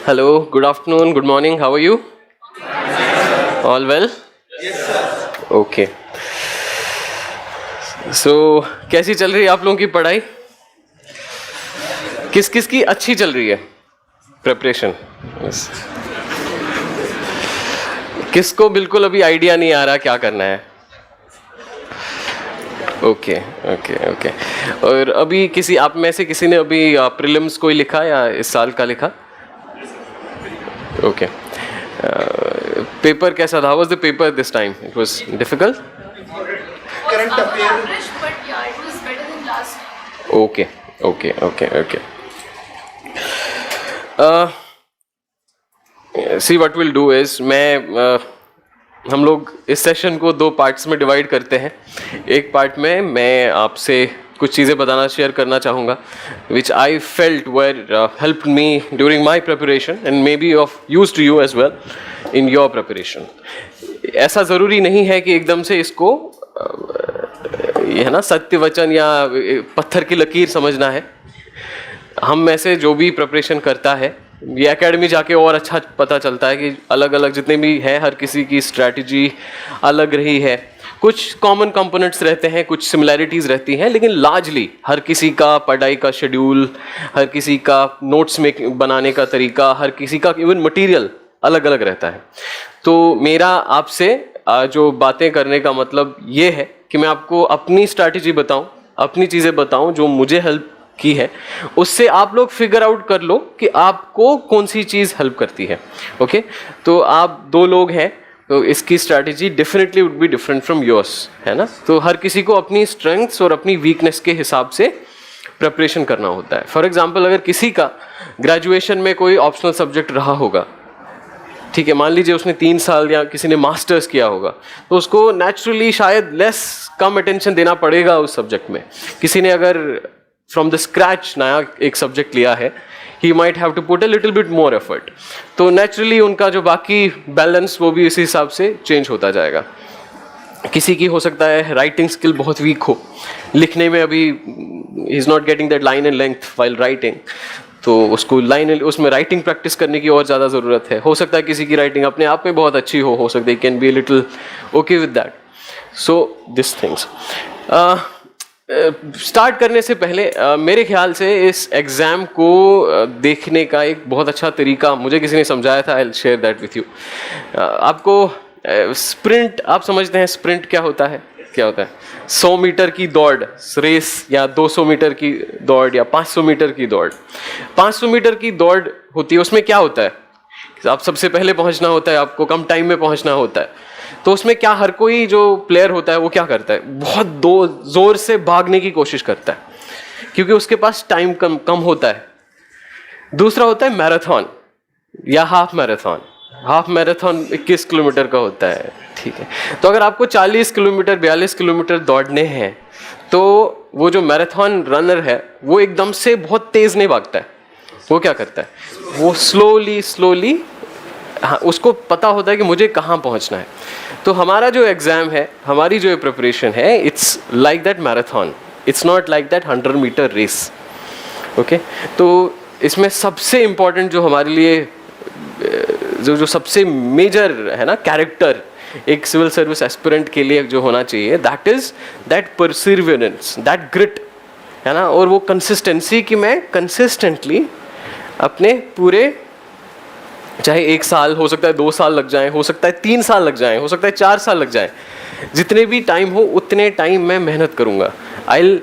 Hello, good afternoon, good morning, how are you? All well? Yes, sir. Okay. So, कैसी चल रही है आप लोगों की पढ़ाई? किस किस की अच्छी चल रही है प्रिपरेशन? किसको बिल्कुल अभी आइडिया नहीं आ रहा क्या करना है? Okay okay okay. और अभी किसी आप में से किसी ने अभी प्रीलिम्स कोई लिखा या इस साल का लिखा? ओके। पेपर कैसा था? How was the paper this time? It was difficult? Current affair. Average, but yeah, it was better than last time. Okay, okay, okay, okay. See what we'll do is हम लोग इस session को दो parts में divide करते हैं। एक part में मैं आपसे कुछ चीज़ें बताना शेयर करना चाहूँगा which I felt were help me during my preparation and may be of use to you as well in your preparation. ऐसा ज़रूरी नहीं है कि एकदम से इसको ये है ना सत्य वचन या पत्थर की लकीर समझना है। हम में से जो भी प्रिपरेशन करता है ये एकेडमी जाके और अच्छा पता चलता है कि अलग अलग जितने भी हैं हर किसी की स्ट्रैटेजी अलग रही है। कुछ कॉमन कंपोनेंट्स रहते हैं, कुछ सिमिलैरिटीज़ रहती हैं, लेकिन लार्जली हर किसी का पढ़ाई का शेड्यूल, हर किसी का नोट्स में बनाने का तरीका, हर किसी का इवन मटेरियल अलग अलग रहता है। तो मेरा आपसे जो बातें करने का मतलब ये है कि मैं आपको अपनी स्ट्रैटेजी बताऊं, अपनी चीज़ें बताऊं जो मुझे हेल्प की है, उससे आप लोग फिगर आउट कर लो कि आपको कौन सी चीज़ हेल्प करती है। ओके, तो आप दो लोग हैं तो इसकी strategy definitely would be different from yours, है ना। तो हर किसी को अपनी स्ट्रेंथ्स और अपनी वीकनेस के हिसाब से प्रिपरेशन करना होता है। फॉर एग्जांपल अगर किसी का ग्रेजुएशन में कोई ऑप्शनल सब्जेक्ट रहा होगा, ठीक है, मान लीजिए उसने 3 साल या किसी ने मास्टर्स किया होगा, तो उसको नेचुरली शायद कम अटेंशन देना पड़ेगा उस सब्जेक्ट में। किसी ने अगर फ्रॉम द स्क्रैच नया एक सब्जेक्ट लिया है, he might have to put a little bit more effort, तो नेचुरली उनका जो बाकी बैलेंस वो भी इसी हिसाब से चेंज होता जाएगा। किसी की हो सकता है राइटिंग स्किल बहुत वीक हो, लिखने में अभी he is not getting that line and length while writing, तो उसको उसमें राइटिंग प्रैक्टिस करने की और ज़्यादा ज़रूरत है। हो सकता है किसी की राइटिंग अपने आप में बहुत अच्छी हो सकता है can be little okay with that. So this things start करने से पहले मेरे ख्याल से इस एग्ज़ाम को देखने का एक बहुत अच्छा तरीका मुझे किसी ने समझाया था, I will share that with you. आपको स्प्रिंट, आप समझते हैं स्प्रिंट क्या होता है? क्या होता है? 100 मीटर की दौड़ रेस, या 200 मीटर की दौड़, या 500 मीटर की दौड़। 500 मीटर की दौड़ होती है, उसमें क्या होता है? आप सबसे पहले पहुंचना होता है, आपको कम टाइम में पहुंचना होता है। तो उसमें क्या हर कोई जो प्लेयर होता है वो क्या करता है? बहुत जोर से भागने की कोशिश करता है क्योंकि उसके पास टाइम कम होता है। दूसरा होता है मैराथन या half marathon. Half marathon 21 kilometre का होता है, ठीक है। तो अगर आपको 40 किलोमीटर 42 किलोमीटर दौड़ने हैं तो वो जो मैराथन रनर है वो एकदम से बहुत तेज नहीं भागता है। वो क्या करता है? वो स्लोली हाँ, उसको पता होता है कि मुझे कहाँ पहुँचना है। तो हमारा जो एग्ज़ाम है, हमारी जो प्रिपरेशन है, it's like that marathon, it's not like that 100 metre race. Okay, तो इसमें सबसे इम्पॉर्टेंट जो हमारे लिए जो सबसे मेजर है ना कैरेक्टर एक सिविल सर्विस एस्पिरेंट के लिए जो होना चाहिए, that is that perseverance, that grit, है ना। और वो कंसिस्टेंसी कि मैं कंसिस्टेंटली अपने पूरे, चाहे 1 साल हो सकता है, 2 साल लग जाएं, हो सकता है 3 साल लग जाएं, हो सकता है 4 साल लग जाएं, जितने भी टाइम हो उतने टाइम मैं मेहनत करूँगा। I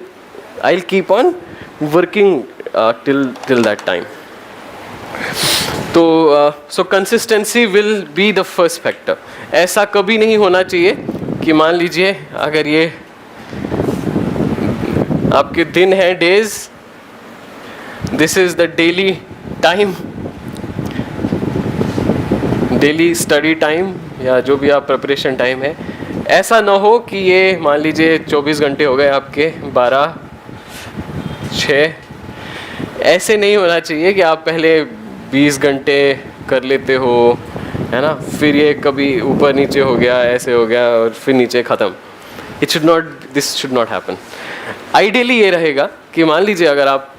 keep on working till that time. तो so consistency will be the first factor. ऐसा कभी नहीं होना चाहिए कि मान लीजिए अगर ये आपके दिन हैं, days, this is the daily time, daily study time या जो भी आप प्रिपरेशन टाइम है, ऐसा ना हो कि ये मान लीजिए 24 घंटे हो गए आपके, 12/6, ऐसे नहीं होना चाहिए कि आप पहले 20 घंटे कर लेते हो, है ना, फिर ये कभी ऊपर नीचे हो गया, ऐसे हो गया और फिर नीचे ख़त्म। This should not happen. Ideally ये रहेगा कि मान लीजिए अगर आप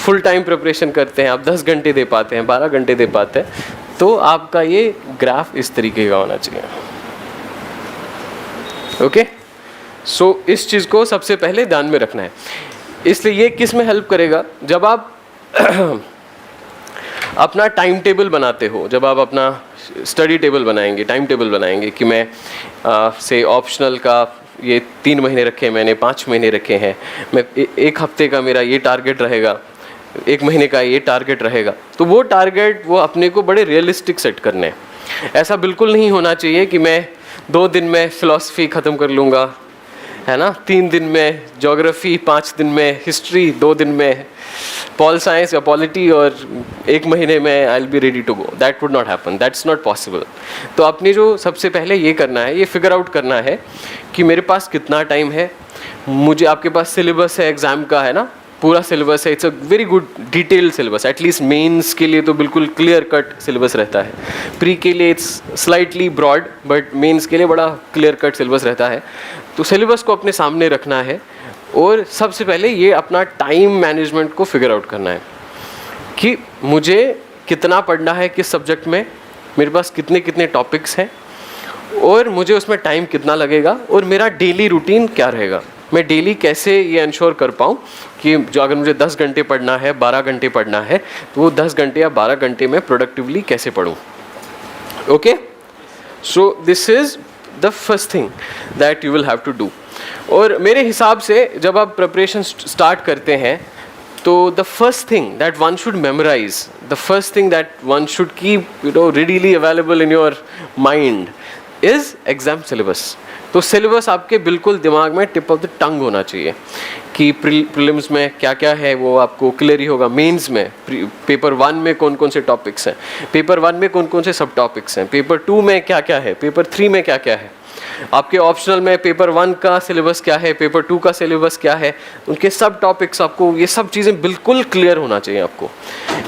फुल टाइम प्रिपरेशन करते हैं, आप 10 घंटे दे पाते हैं, 12 घंटे दे पाते हैं, तो आपका ये ग्राफ इस तरीके का होना चाहिए। ओके, सो इस चीज़ को सबसे पहले ध्यान में रखना है। इसलिए ये किस में हेल्प करेगा, जब आप अपना टाइम टेबल बनाते हो, जब आप अपना स्टडी टेबल बनाएंगे, टाइम टेबल बनाएंगे कि मैं से ऑप्शनल का ये 3 महीने रखे, मैंने 5 महीने रखे हैं, मैं एक हफ्ते का मेरा ये टारगेट रहेगा, 1 महीने का ये टारगेट रहेगा, तो वो टारगेट वो अपने को बड़े रियलिस्टिक सेट करने हैं। ऐसा बिल्कुल नहीं होना चाहिए कि मैं 2 दिन में फ़िलासफ़ी ख़त्म कर लूँगा, है ना, 3 दिन में ज्योग्राफी, 5 दिन में हिस्ट्री, 2 दिन में पॉल साइंस या पॉलिटी, और 1 महीने में I will be ready to go. That would not happen, that's not possible. तो अपनी जो सबसे पहले ये करना है, ये फिगर आउट करना है कि मेरे पास कितना टाइम है। मुझे, आपके पास सिलेबस है एग्ज़ाम का, है ना, पूरा सिलेबस है, it's a very good detailed syllabus. At least mains के लिए तो बिल्कुल क्लियर कट सिलेबस रहता है, प्री के लिए it's slightly broad, but mains के लिए बड़ा क्लियर कट सिलेबस रहता है। तो सिलेबस को अपने सामने रखना है, और सबसे पहले ये अपना टाइम मैनेजमेंट को फिगर आउट करना है कि मुझे कितना पढ़ना है, किस सब्जेक्ट में, मेरे पास कितने कितने टॉपिक्स हैं, और मुझे उसमें टाइम कितना लगेगा, और मेरा डेली रूटीन क्या रहेगा। मैं डेली कैसे ये इंश्योर कर पाऊँ कि जो अगर मुझे 10 घंटे पढ़ना है, 12 घंटे पढ़ना है, तो वो 10 घंटे या 12 घंटे में प्रोडक्टिवली कैसे पढूँ। Okay, so this is the first thing that you will have to do. और मेरे हिसाब से जब आप प्रिपरेशन स्टार्ट करते हैं, तो the first thing that one should memorise, the first thing that one should keep readily available in your mind is exam syllabus. तो सिलेबस आपके बिल्कुल दिमाग में टिप ऑफ द टंग होना चाहिए कि प्रीलिम्स में क्या क्या है वो आपको क्लियर ही होगा। मेंस में पेपर 1 में कौन कौन से टॉपिक्स हैं, पेपर 1 में कौन कौन से सब टॉपिक्स हैं, पेपर 2 में क्या क्या है, पेपर 3 में क्या क्या है, आपके ऑप्शनल में पेपर 1 का सिलेबस क्या है, पेपर 2 का सिलेबस क्या है, उनके सब टॉपिक्स, आपको ये सब चीज़ें बिल्कुल क्लियर होना चाहिए। आपको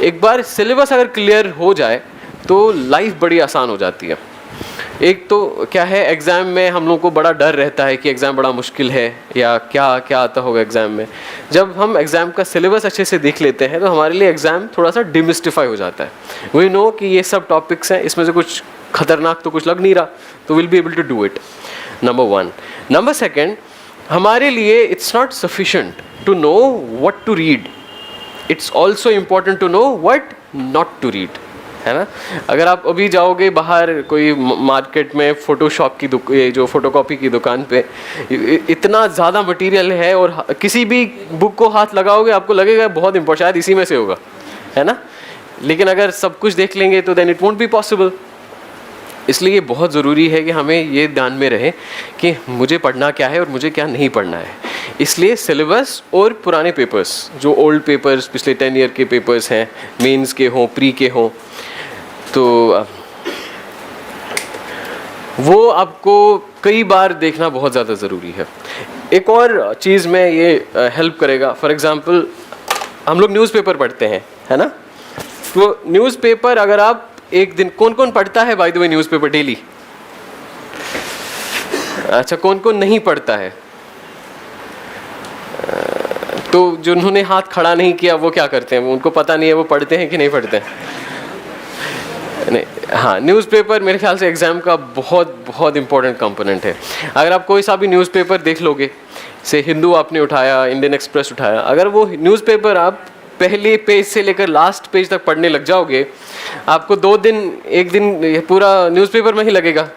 एक बार सिलेबस अगर क्लियर हो जाए तो लाइफ बड़ी आसान हो जाती है। एक तो क्या है, एग्ज़ाम में हम लोगों को बड़ा डर रहता है कि एग्ज़ाम बड़ा मुश्किल है या क्या क्या आता होगा एग्ज़ाम में। जब हम एग्ज़ाम का सिलेबस अच्छे से देख लेते हैं तो हमारे लिए एग्ज़ाम थोड़ा सा डिमिस्टिफाई हो जाता है। वी नो कि ये सब टॉपिक्स हैं, इसमें से कुछ खतरनाक तो कुछ लग नहीं रहा, तो will be able to do it, number 1। Number 2, हमारे लिए it's not sufficient to know what to read, it's also important to know what not to read, है ना। अगर आप अभी जाओगे बाहर कोई मार्केट में फ़ोटोशॉप की ये जो फ़ोटोकॉपी की दुकान पे, इतना ज़्यादा मटेरियल है, और किसी भी बुक को हाथ लगाओगे आपको लगेगा बहुत इम्पोर्टेंट, शायद इसी में से होगा, है ना। लेकिन अगर सब कुछ देख लेंगे तो then it won't be possible. इसलिए बहुत ज़रूरी है कि हमें ये ध्यान में रहे कि मुझे पढ़ना क्या है और मुझे क्या नहीं पढ़ना है। इसलिए सिलेबस और पुराने पेपर्स, जो ओल्ड पेपर्स, पिछले 10 ईयर के पेपर्स हैं, मेंस के हों, प्री के हों, तो वो आपको कई बार देखना बहुत ज़्यादा ज़रूरी है। एक और चीज़ में ये हेल्प करेगा, फॉर एग्ज़ाम्पल हम लोग न्यूज़पेपर पढ़ते हैं, है ना। तो न्यूज़पेपर अगर आप एक दिन, कौन कौन पढ़ता है by the way newspaper daily? अच्छा, कौन कौन नहीं पढ़ता है? तो जिन्होंने हाथ खड़ा नहीं किया वो क्या करते हैं, उनको पता नहीं है वो पढ़ते हैं कि नहीं पढ़ते हैं? नहीं, हाँ, न्यूज़पेपर मेरे ख्याल से एग्ज़ाम का बहुत बहुत इंपॉर्टेंट कंपोनेंट है। अगर आप कोई सा भी न्यूज़पेपर देख लोगे, से हिंदू आपने उठाया, इंडियन एक्सप्रेस उठाया, अगर वो न्यूज़पेपर आप पहले पेज से लेकर लास्ट पेज तक पढ़ने लग जाओगे, आपको 2 दिन, 1 दिन पूरा न्यूज़पेपर में ही लगेगा,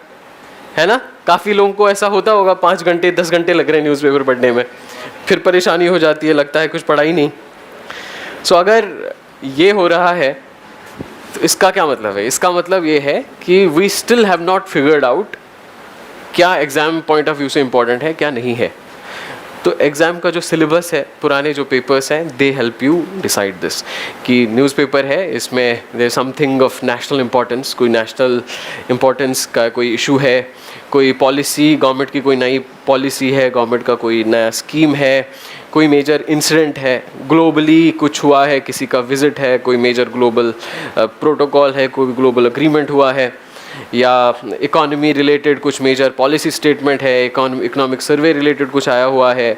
है ना। काफ़ी लोगों को ऐसा होता होगा, 5 घंटे 10 घंटे लग रहे हैं न्यूज़पेपर पढ़ने में, फिर परेशानी हो जाती है, लगता है कुछ पढ़ा ही नहीं। सो अगर ये हो रहा है तो इसका क्या मतलब है? इसका मतलब ये है कि we still have not figured out क्या एग्ज़ाम पॉइंट ऑफ व्यू से इम्पॉर्टेंट है, क्या नहीं है। तो एग्ज़ाम का जो सिलेबस है, पुराने जो पेपर्स हैं, they help you decide this कि न्यूज़पेपर है, इसमें there something of national importance, कोई नेशनल इम्पोर्टेंस का कोई इशू है, कोई पॉलिसी, गवर्नमेंट की कोई नई पॉलिसी है, गवर्नमेंट का कोई नया स्कीम है, कोई मेजर इंसिडेंट है, ग्लोबली कुछ हुआ है, किसी का विज़िट है, कोई मेजर ग्लोबल प्रोटोकॉल है, कोई ग्लोबल अग्रीमेंट हुआ है, या इकोनॉमी रिलेटेड कुछ मेजर पॉलिसी स्टेटमेंट है, इकोनॉमिक सर्वे रिलेटेड कुछ आया हुआ है,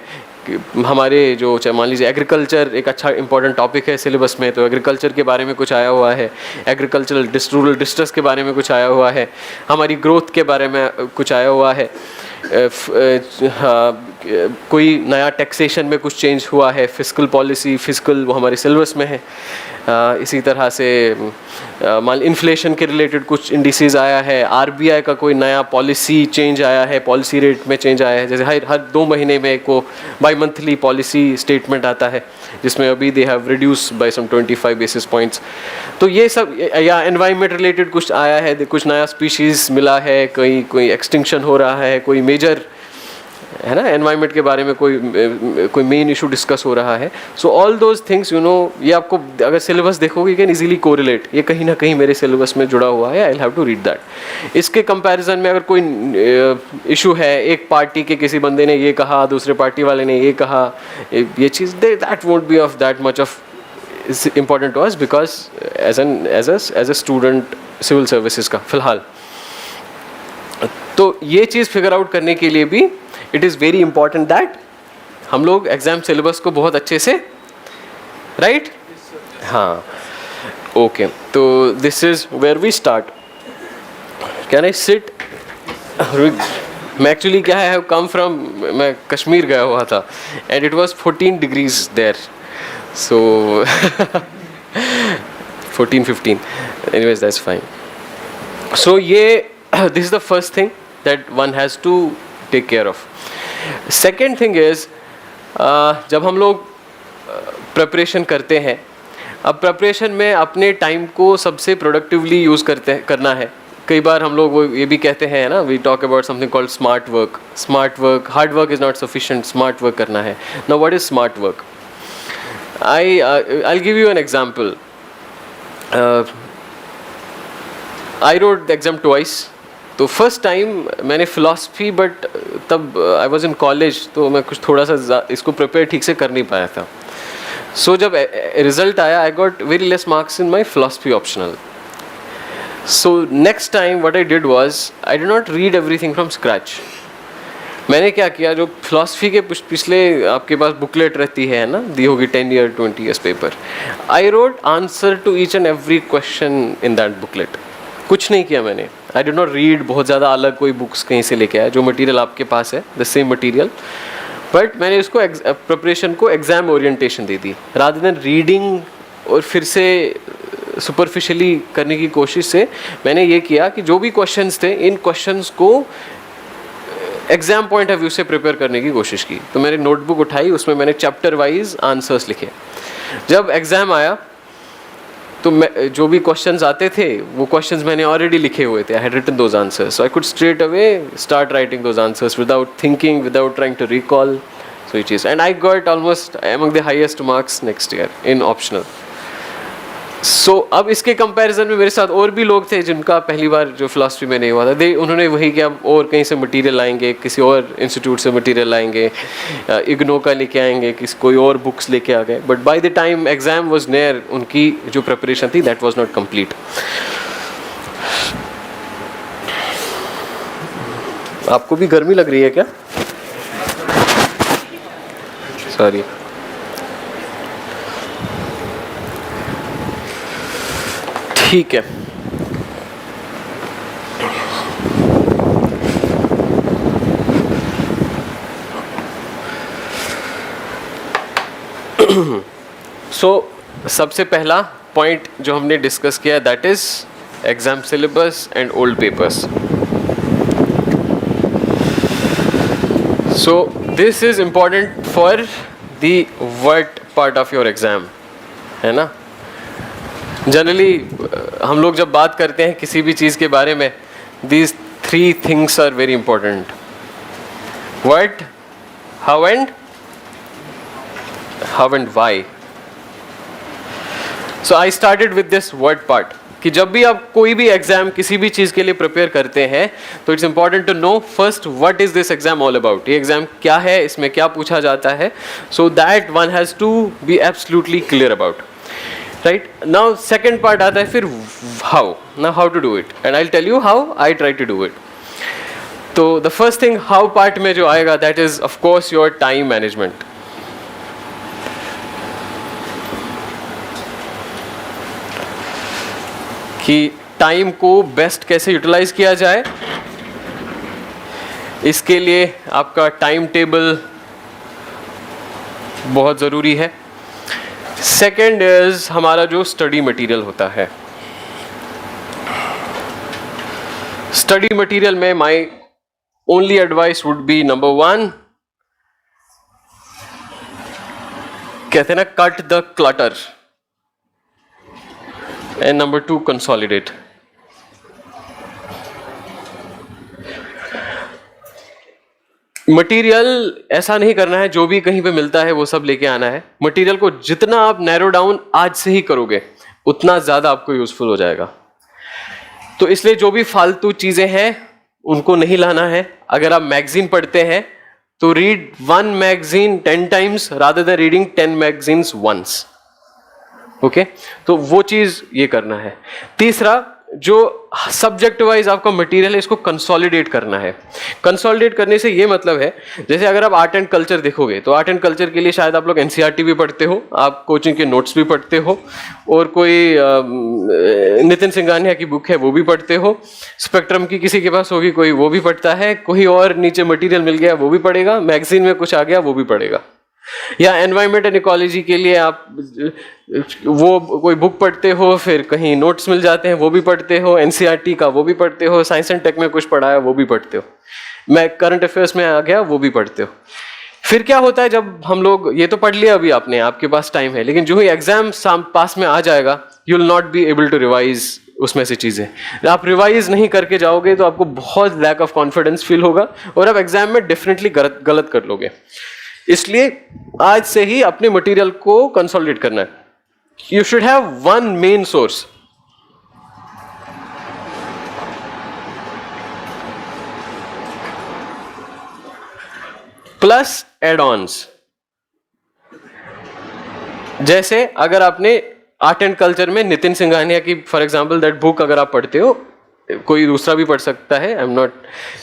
हमारे जो चाहे मान लीजिए एग्रीकल्चर एक अच्छा इंपॉर्टेंट टॉपिक है सिलेबस में, तो एग्रीकल्चर के बारे में कुछ आया हुआ है, एग्रीकल्चरल रूरल डिस्ट्रेस के बारे में कुछ आया हुआ है, हमारी ग्रोथ के बारे में कुछ आया हुआ है, कोई नया टैक्सेशन में कुछ चेंज हुआ है, फिस्कल पॉलिसी फिस्कल वो हमारे सिलेबस में है। इसी तरह से मान इन्फ्लेशन के रिलेटेड कुछ इंडिसेस आया है, आरबीआई का कोई नया पॉलिसी चेंज आया है, पॉलिसी रेट में चेंज आया है, जैसे हर 2 महीने में एक वो बाई मंथली पॉलिसी स्टेटमेंट आता है जिसमें अभी they have reduce by some 25 basis points. तो ये सब, या एनवायरनमेंट रिलेटेड कुछ आया है, कुछ नया स्पीशीज़ मिला है, कोई एक्सटिंक्शन हो रहा है, कोई मेजर है ना एनवायरनमेंट के बारे में कोई मेन इशू डिस्कस हो रहा है। सो ऑल दोज थिंग्स ये आपको अगर सिलेबस देखोगे कैन इजीली कोरिलेट, ये कहीं ना कहीं मेरे सिलेबस में जुड़ा हुआ है, I will have to read that. इसके कंपैरिजन में अगर कोई इशू है, एक पार्टी के किसी बंदे ने ये कहा, दूसरे पार्टी वाले ने ये कहा, ये चीज़ that won't be of that much of important to us, because as a student civil services का फिलहाल। तो ये चीज़ फिगर आउट करने के लिए भी it is very important that हम लोग एग्जाम सिलेबस को बहुत अच्छे से राइट हाँ ओके। तो this is where we start. Can I sit? मैं एक्चुअली क्या है, कम फ्रॉम, मैं कश्मीर गया हुआ था and it was 14 degrees there, so 14-15 anyways that's fine. So ये this is the first thing that one has to take care of. Second thing is जब हम लोग प्रिपरेशन करते हैं, अब प्रिपरेशन में अपने टाइम को सबसे प्रोडक्टिवली यूज़ करना है। कई बार हम लोग वो ये भी कहते हैं ना, we talk about something called smart work. Smart work, hard work is not sufficient, smart work करना है। Now what is smart work? I'll give you an example. I wrote the exam twice. तो first time मैंने philosophy, but तब I was in college, तो मैं कुछ थोड़ा सा इसको प्रिपेयर ठीक से कर नहीं पाया था। सो जब रिज़ल्ट आया, I got very less marks in my philosophy optional. So next time what I did was, I did not read everything from scratch. मैंने क्या किया, जो फ़िलासफ़ी के पिछले आपके पास बुकलेट रहती है ना, दी होगी 10 year 20 years paper, I wrote answer to each and every question in that booklet. कुछ नहीं किया मैंने, आई डिड नॉट रीड बहुत ज़्यादा अलग कोई बुक्स कहीं से लेके आया, जो मटेरियल आपके पास है द सेम मटेरियल, बट मैंने उसको प्रिपरेशन को एग्ज़ाम ओरिएंटेशन दे दी रादर देन रीडिंग और फिर से सुपरफिशियली करने की कोशिश से। मैंने ये किया कि जो भी क्वेश्चंस थे, इन क्वेश्चंस को एग्ज़ाम पॉइंट ऑफ व्यू से प्रिपेयर करने की कोशिश की। तो मैंने नोटबुक उठाई, उसमें मैंने चैप्टर वाइज आंसर्स लिखे। जब एग्ज़ाम आया तो मैं जो भी क्वेश्चंस आते थे, वो क्वेश्चंस मैंने ऑलरेडी लिखे हुए थे, I had written those answers, so I could straight away start writing those answers without thinking, without trying to recall. So ये चीज़, and I got almost among the highest marks next year in optional. So अब इसके comparison में मेरे साथ और भी लोग थे जिनका पहली बार जो फिलासफी में नहीं हुआ था, उन्होंने वही किया, और कहीं से मटेरियल लाएंगे, किसी और इंस्टीट्यूट से मटेरियल लाएंगे, इग्नो का लेके आएंगे, कोई और बुक्स लेके आ गए, but by the time exam was near, उनकी जो प्रिपरेशन थी दैट वाज नॉट कंप्लीट। आपको भी गर्मी लग रही है क्या? सॉरी। ठीक है, सो सबसे पहला पॉइंट जो हमने डिस्कस किया, that is exam syllabus and old papers. So this is important for the word part of your exam, है ना। जनरली हम लोग जब बात करते हैं किसी भी चीज़ के बारे में, these 3 things are very important: what, how and why. So I started with this what part, कि जब भी आप कोई भी एग्जाम किसी भी चीज़ के लिए प्रिपेयर करते हैं, तो it's important to know first what is this exam all about. ये एग्जाम क्या है, इसमें क्या पूछा जाता है, so that one has to be absolutely clear about. Right now second part आता है फिर how to do it, and I'll tell you how I try to do it. तो the first thing how part में जो आएगा, that is of course your time management. कि time को best कैसे यूटिलाइज किया जाए, इसके लिए आपका टाइम टेबल बहुत ज़रूरी है। सेकेंड इज हमारा जो स्टडी मटेरियल होता है। स्टडी मटेरियल में my only advice would be number 1, कहते हैं ना, cut the clutter, and number 2, consolidate. Material ऐसा नहीं करना है जो भी कहीं पे मिलता है वो सब लेके आना है। मटेरियल को जितना आप नैरो डाउन आज से ही करोगे उतना ज्यादा आपको यूजफुल हो जाएगा। तो इसलिए जो भी फालतू चीजें हैं उनको नहीं लाना है। अगर आप मैगजीन पढ़ते हैं तो read 1 magazine 10 times rather than reading 10 magazines once. Okay, तो वो चीज ये करना है। तीसरा, जो सब्जेक्ट वाइज आपका मटेरियल है इसको कंसोलिडेट करना है। कंसोलिडेट करने से ये मतलब है, जैसे अगर आप आर्ट एंड कल्चर देखोगे तो आर्ट एंड कल्चर के लिए शायद आप लोग एनसीईआरटी भी पढ़ते हो, आप कोचिंग के नोट्स भी पढ़ते हो, और कोई नितिन सिंघानिया की बुक है वो भी पढ़ते हो, स्पेक्ट्रम की किसी के पास होगी कोई वो भी पढ़ता है, कोई और नीचे मटेरियल मिल गया वो भी पढ़ेगा, मैगजीन में कुछ आ गया वो भी पढ़ेगा, या एनवायरमेंट एंड इकोलॉजी के लिए आप वो कोई बुक पढ़ते हो, फिर कहीं नोट्स मिल जाते हैं वो भी पढ़ते हो, एनसीईआरटी का वो भी पढ़ते हो, साइंस एंड टेक में कुछ पढ़ा है वो भी पढ़ते हो, मैं करंट अफेयर्स में आ गया वो भी पढ़ते हो। फिर क्या होता है, जब हम लोग ये तो पढ़ लिया अभी आपने, आपके पास टाइम है, लेकिन जो ही एग्जाम पास में आ जाएगा you will not be able to revise उसमें से चीजें। आप रिवाइज नहीं करके जाओगे तो आपको बहुत लैक ऑफ कॉन्फिडेंस फील होगा और आप एग्जाम में डेफिनेटली गलत कर लोगे। इसलिए आज से ही अपने मटेरियल को कंसोलिडेट करना है। You should have 1 main source. Plus add ons. जैसे अगर आपने आर्ट एंड कल्चर में नितिन सिंघानिया की फॉर एग्जांपल दैट बुक अगर आप पढ़ते हो, कोई दूसरा भी पढ़ सकता है, आई एम नॉट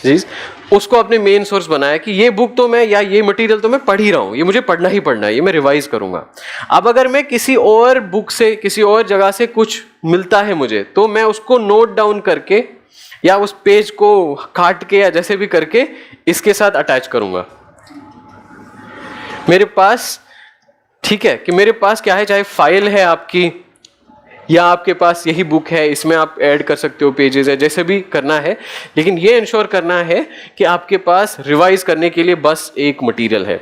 जीज, उसको अपने मेन सोर्स बनाया कि ये बुक तो मैं, या ये मटेरियल तो मैं पढ़ ही रहा हूं, ये मुझे पढ़ना ही पढ़ना है, ये मैं रिवाइज करूंगा। अब अगर मैं किसी और बुक से, किसी और जगह से कुछ मिलता है मुझे, तो मैं उसको नोट डाउन करके या उस पेज को काट के या जैसे भी करके इसके साथ अटैच करूंगा। मेरे पास, ठीक है, कि मेरे पास क्या है, चाहे फाइल है आपकी या आपके पास यही बुक है, इसमें आप ऐड कर सकते हो पेजेस है, जैसे भी करना है, लेकिन ये इंश्योर करना है कि आपके पास रिवाइज करने के लिए बस एक मटेरियल है।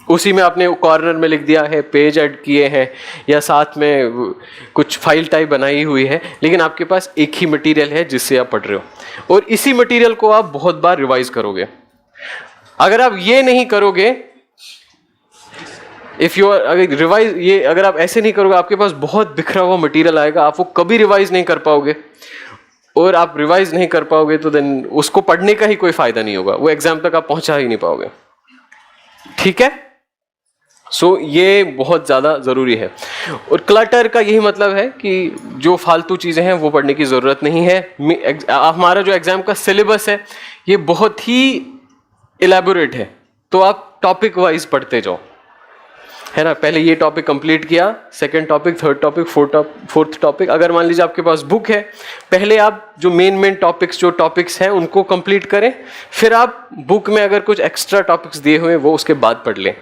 उसी में आपने कॉर्नर में लिख दिया है, पेज ऐड किए हैं या साथ में कुछ फाइल टाइप बनाई हुई है, लेकिन आपके पास एक ही मटेरियल है जिससे आप पढ़ रहे हो, और इसी मटेरियल को आप बहुत बार रिवाइज करोगे। अगर आप ये नहीं करोगे, इफ यू अगर रिवाइज, ये अगर आप ऐसे नहीं करोगे, आपके पास बहुत बिखरा हुआ मटेरियल आएगा, आप वो कभी रिवाइज नहीं कर पाओगे, और आप रिवाइज नहीं कर पाओगे तो देन उसको पढ़ने का ही कोई फायदा नहीं होगा, वो एग्जाम तक आप पहुंचा ही नहीं पाओगे। ठीक है, सो ये बहुत ज्यादा जरूरी है। और क्लटर का यही मतलब है कि जो फालतू चीजें हैं वो पढ़ने की जरूरत नहीं है। हमारा जो एग्जाम का सिलेबस है ये बहुत ही इलेबोरेट है, तो आप टॉपिक वाइज पढ़ते जाओ, है ना। पहले ये टॉपिक कंप्लीट किया, second topic, third topic, fourth topic. अगर मान लीजिए आपके पास बुक है, पहले आप जो मेन टॉपिक्स, जो टॉपिक्स हैं उनको कंप्लीट करें, फिर आप बुक में अगर कुछ एक्स्ट्रा टॉपिक्स दिए हुए वो उसके बाद पढ़ लें।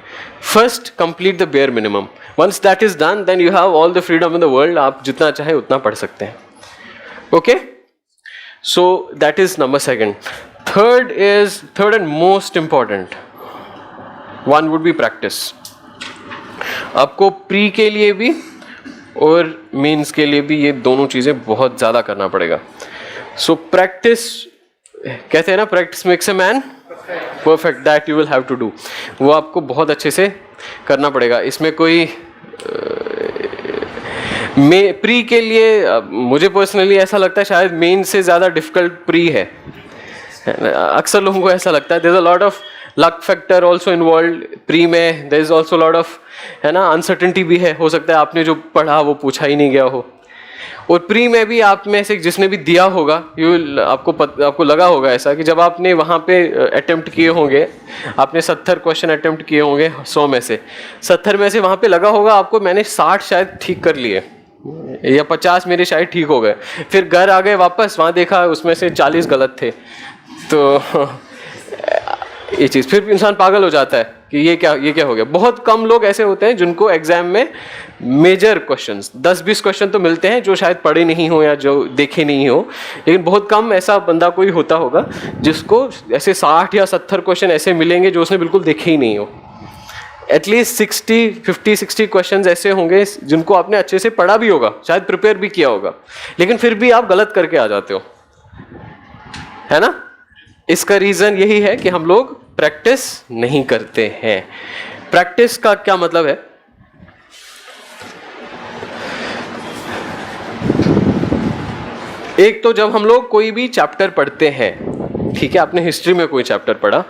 First complete the bare minimum, once that is done then you have all the freedom in the world, आप जितना चाहे उतना पढ़ सकते हैं। Okay, so that is number second. Third and most important one would be practice. आपको pre के लिए भी और मेंस के लिए भी ये दोनों चीजें बहुत ज्यादा करना पड़ेगा। सो प्रैक्टिस, कहते हैं ना, practice makes a man perfect, that you will have to do. वो आपको बहुत अच्छे से करना पड़ेगा। इसमें कोई प्री के लिए मुझे पर्सनली ऐसा लगता है शायद मेन से ज्यादा डिफिकल्ट प्री है। अक्सर लोगों को ऐसा लगता है। There is a lot of luck factor also involve pre में, there is also lot of, है ना, अनसर्टेनिटी भी है। हो सकता है आपने जो पढ़ा वो पूछा ही नहीं गया हो। और प्री में भी आप में से जिसने भी दिया होगा, आपको लगा होगा ऐसा कि जब आपने वहाँ पे अटेम्प्ट किए होंगे, आपने 70 क्वेश्चन अटेम्प्ट किए होंगे 100 में से, 70 में से वहाँ पे लगा होगा आपको मैंने 60 शायद ठीक कर लिए, या 50 मेरे शायद ठीक हो गए, फिर घर आ गए वापस, वहाँ देखा उसमें से 40 गलत थे। तो ये चीज़ फिर इंसान पागल हो जाता है कि ये क्या हो गया। बहुत कम लोग ऐसे होते हैं जिनको एग्जाम में मेजर क्वेश्चंस 10-20 क्वेश्चन तो मिलते हैं जो शायद पढ़े नहीं हो या जो देखे नहीं हो, लेकिन बहुत कम ऐसा बंदा कोई होता होगा जिसको ऐसे 60 या 70 क्वेश्चन ऐसे मिलेंगे जो उसने बिल्कुल देखे ही नहीं हो। एटलीस्ट 50-60 क्वेश्चंस ऐसे होंगे जिनको आपने अच्छे से पढ़ा भी होगा, शायद प्रिपेयर भी किया होगा, लेकिन फिर भी आप गलत करके आ जाते हो, है ना। इसका रीज़न यही है कि हम लोग प्रैक्टिस नहीं करते हैं। प्रैक्टिस का क्या मतलब है? एक तो जब हम लोग कोई भी चैप्टर पढ़ते हैं, ठीक है, आपने हिस्ट्री में कोई चैप्टर पढ़ा,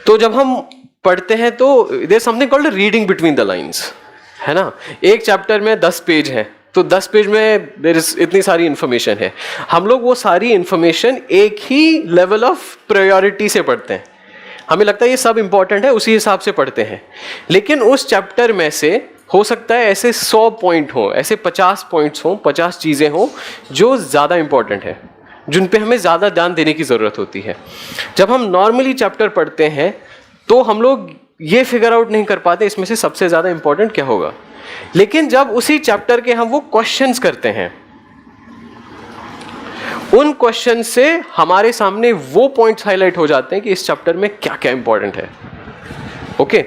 तो जब हम पढ़ते हैं तो there is something called reading between the lines, है ना। एक चैप्टर में 10 पेज हैं, तो 10 पेज में देयर इज इतनी सारी इंफॉर्मेशन है। हम लोग वो सारी इंफॉर्मेशन एक ही लेवल ऑफ प्रायोरिटी से पढ़ते हैं, हमें लगता है ये सब इंपॉर्टेंट है, उसी हिसाब से पढ़ते हैं। लेकिन उस चैप्टर में से हो सकता है ऐसे 100 पॉइंट हो, ऐसे 50 पॉइंट्स हो, 50 चीज़ें हो जो ज़्यादा इंपॉर्टेंट है, जिन पे हमें ज़्यादा ध्यान देने की ज़रूरत होती है। जब हम नॉर्मली चैप्टर पढ़ते हैं तो हम लोग ये फिगर आउट नहीं कर पाते इसमें से सबसे ज़्यादा इंपॉर्टेंट क्या होगा। लेकिन जब उसी चैप्टर के हम वो क्वेश्चंस करते हैं, उन क्वेश्चन से हमारे सामने वो पॉइंट्स हाईलाइट हो जाते हैं कि इस चैप्टर में क्या क्या इंपॉर्टेंट है। ओके।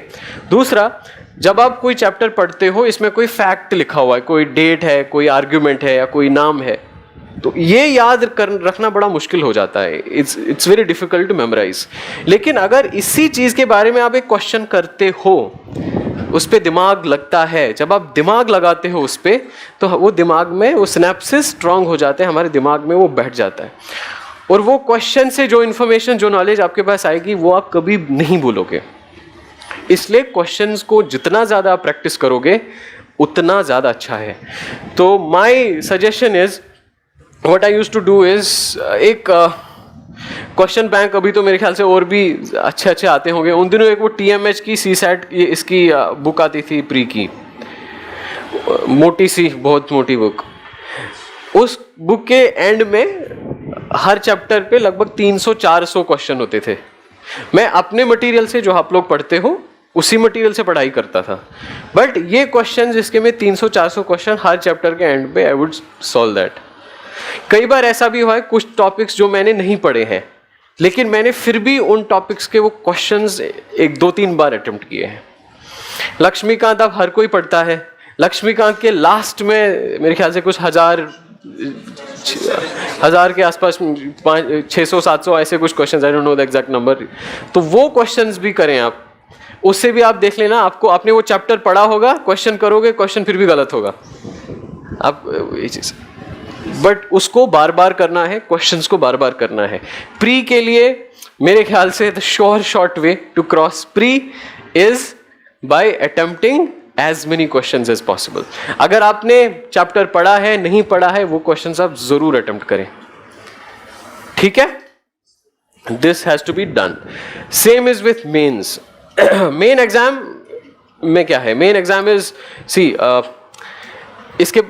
दूसरा, जब आप कोई चैप्टर पढ़ते हो, इसमें कोई फैक्ट लिखा हुआ है, कोई डेट है, कोई आर्ग्यूमेंट है या कोई नाम है, तो ये याद रखना बड़ा मुश्किल हो जाता है। It's very difficult to memorise. लेकिन अगर इसी चीज़ के बारे में आप एक क्वेश्चन करते हो, उस पर दिमाग लगता है, जब आप दिमाग लगाते हो उस पर, तो वो दिमाग में वो सिनेप्सिस स्ट्रांग हो जाते हैं, हमारे दिमाग में वो बैठ जाता है, और वो क्वेश्चन से जो इन्फॉर्मेशन, जो नॉलेज आपके पास आएगी वो आप कभी नहीं भूलोगे। इसलिए क्वेश्चंस को जितना ज़्यादा आप प्रैक्टिस करोगे उतना ज़्यादा अच्छा है। तो my suggestion is, what I used to do is, एक क्वेश्चन बैंक अभी तो मेरे ख्याल से और भी अच्छे आते होंगे। उन दिनों एक वो TMH की CSAT इसकी बुक आती थी, प्री की, मोटी सी, बहुत मोटी बुक। उस बुक के एंड में हर चैप्टर पे लगभग 300-400 क्वेश्चन होते थे। मैं अपने मटेरियल से, जो आप लोग पढ़ते हो उसी मटेरियल से पढ़ाई करता था, बट ये क्वेश्चन जिसके में 300-400 क्वेश्चन हर चैप्टर के एंड पे, आई वुड सॉल्व दैट। कई बार ऐसा भी हुआ है, कुछ टॉपिक्स जो मैंने नहीं पढ़े हैं, लेकिन मैंने फिर भी उन टॉपिक्स के वो क्वेश्चंस 1-2-3 बार अटेम्प्ट किए हैं। लक्ष्मीकांत अब हर कोई पढ़ता है, लक्ष्मीकांत के लास्ट में मेरे ख्याल से कुछ हजार के आसपास 600-700 ऐसे कुछ questions, I don't know the exact number. तो वो क्वेश्चंस भी करें आप, उससे भी आप देख लेना, आपको, आपने वो चैप्टर पढ़ा होगा, क्वेश्चन करोगे, क्वेश्चन फिर भी गलत होगा, आप ये चीज़, बट उसको बार बार करना है, क्वेश्चंस को बार बार करना है। प्री के लिए मेरे ख्याल से the sure short way to cross pre is by attempting as many questions as possible. अगर आपने चैप्टर पढ़ा है, नहीं पढ़ा है, वो क्वेश्चंस आप जरूर अटेम्प्ट करें, ठीक है। This has to be done. Same is with mains. Main exam में क्या है, मेन एग्जाम इज, सी इसके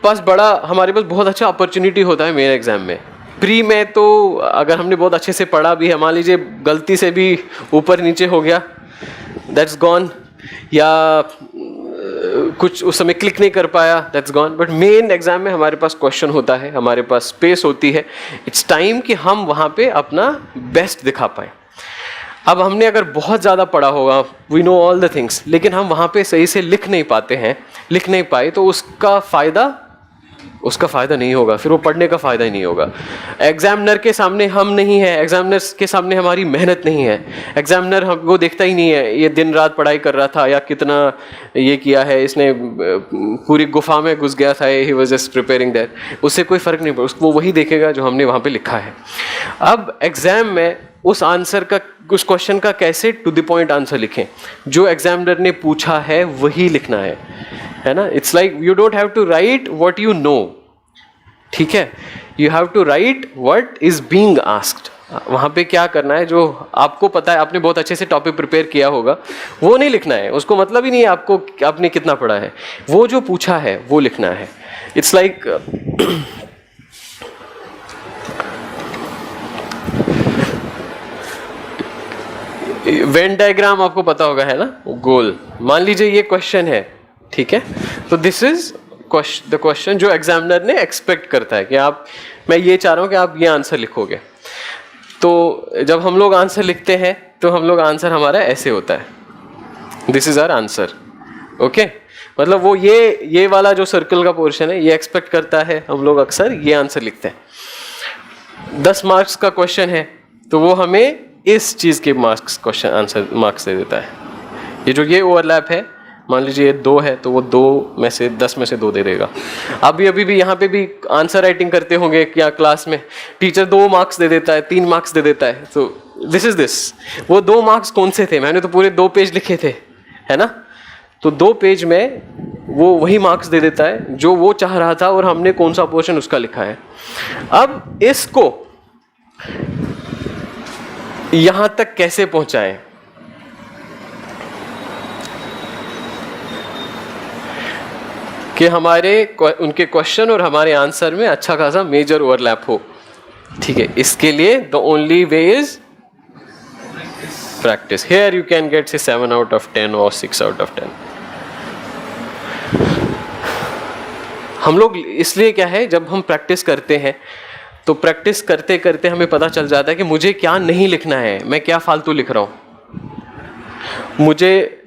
पास बड़ा, हमारे पास बहुत अच्छा अपॉर्चुनिटी होता है मेन एग्जाम में। प्री में तो अगर हमने बहुत अच्छे से पढ़ा भी है, मान लीजिए गलती से भी ऊपर नीचे हो गया, दैट्स गॉन, या कुछ उस समय क्लिक नहीं कर पाया, that's gone. But main exam में हमारे पास क्वेश्चन होता है, हमारे पास स्पेस होती है, इट्स टाइम कि हम वहाँ पे अपना बेस्ट दिखा पाए। अब हमने अगर बहुत ज़्यादा पढ़ा होगा, we know all the things, लेकिन हम वहाँ पे सही से लिख नहीं पाते हैं, लिख नहीं पाए, तो उसका फ़ायदा नहीं होगा, फिर वो पढ़ने का फ़ायदा ही नहीं होगा। एग्जामिनर के सामने हम नहीं है, एग्जामिनर के सामने हमारी मेहनत नहीं है, एग्जामिनर हमको देखता ही नहीं है ये दिन रात पढ़ाई कर रहा था या कितना ये किया है, इसने पूरी गुफा में घुस गया था, he was just preparing that, उससे कोई फ़र्क नहीं पड़ा, उसको वही देखेगा जो हमने वहाँ पे लिखा है। अब एग्ज़ाम में उस आंसर का, उस क्वेश्चन का कैसे टू द पॉइंट आंसर लिखें, जो एग्जामिनर ने पूछा है वही लिखना है ना। It's like you don't have to write what you know, ठीक है, you have to write what is being asked, वहाँ पे क्या करना है, जो आपको पता है, आपने बहुत अच्छे से टॉपिक प्रिपेयर किया होगा, वो नहीं लिखना है। उसको मतलब ही नहीं है आपको आपने कितना पढ़ा है, वो जो पूछा है वो लिखना है। इट्स लाइक वेन डायग्राम आपको पता होगा, है ना, गोल। मान लीजिए ये क्वेश्चन है, ठीक है, तो दिस इज द क्वेश्चन जो एग्जामिनर ने एक्सपेक्ट करता है कि आप, मैं ये चाह रहा हूँ कि आप ये आंसर लिखोगे। तो जब हम लोग आंसर लिखते हैं तो हम लोग आंसर हमारा ऐसे होता है, this is our answer, okay. मतलब वो ये वाला जो सर्कल का पोर्शन है ये एक्सपेक्ट करता है, हम लोग अक्सर ये आंसर लिखते हैं। 10 मार्क्स का क्वेश्चन है तो वो हमें इस चीज़ के मार्क्स क्वेश्चन आंसर मार्क्स दे देता है। ये जो ये ओवरलैप है, मान लीजिए ये 2 है तो वो 2 में से 10 में से 2 दे देगा। अभी भी यहाँ पे भी आंसर राइटिंग करते होंगे क्या क्लास में, टीचर 2 मार्क्स दे देता है, 3 मार्क्स दे देता है। तो दिस इज दिस, वो 2 मार्क्स कौन से थे, मैंने तो पूरे 2 पेज लिखे थे, है ना। तो 2 पेज में वो वही मार्क्स दे देता है जो वो चाह रहा था और हमने कौन सा पोर्शन उसका लिखा है। अब इसको यहां तक कैसे पहुंचाएं, कि हमारे उनके क्वेश्चन और हमारे आंसर में अच्छा खासा मेजर ओवरलैप हो, ठीक है। इसके लिए the only way is practice. Here you can get से 7 out of 10 और 6 out of 10। हम लोग इसलिए क्या है, जब हम प्रैक्टिस करते हैं तो प्रैक्टिस करते करते हमें पता चल जाता है कि मुझे क्या नहीं लिखना है, मैं क्या फालतू लिख रहा हूँ, मुझे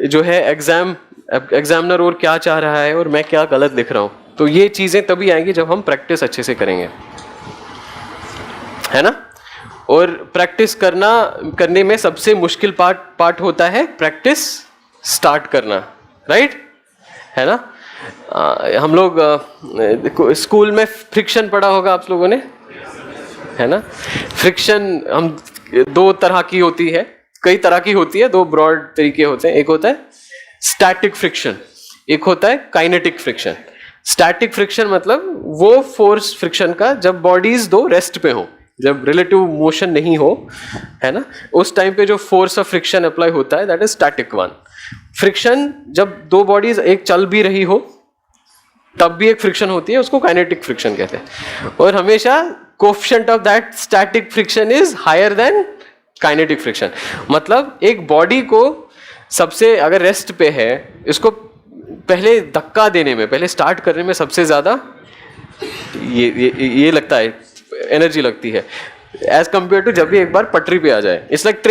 जो है एग्जामिनर और क्या चाह रहा है और मैं क्या गलत लिख रहा हूँ। तो ये चीज़ें तभी आएंगी जब हम प्रैक्टिस अच्छे से करेंगे, है ना। और प्रैक्टिस करने में सबसे मुश्किल पार्ट होता है प्रैक्टिस स्टार्ट करना, राइट, है ना। हम लोग स्कूल में फ्रिक्शन पढ़ा होगा आप लोगों ने, है ना। फ्रिक्शन हम 2 तरह की होती है, कई तरह की होती है, 2 ब्रॉड तरीके होते हैं। एक होता है स्टैटिक फ्रिक्शन, एक होता है काइनेटिक फ्रिक्शन। स्टैटिक फ्रिक्शन मतलब वो फोर्स फ्रिक्शन का जब बॉडीज 2 रेस्ट पे हो, जब रिलेटिव मोशन नहीं हो, है ना, उस टाइम पे जो फोर्स ऑफ फ्रिक्शन अप्लाई होता है, that is static one. Friction जब 2 बॉडीज एक चल भी रही हो तब भी एक फ्रिक्शन होती है, उसको काइनेटिक फ्रिक्शन कहते हैं। और हमेशा coefficient of that static friction is higher than kinetic friction. मतलब एक बॉडी को सबसे, अगर रेस्ट पे है, इसको पहले धक्का देने में, पहले स्टार्ट करने में सबसे ज्यादा ये लगता है, एनर्जी लगती है, एज कंपेयर टू जब भी एक बार पटरी पे आ जाए। इट्स लाइक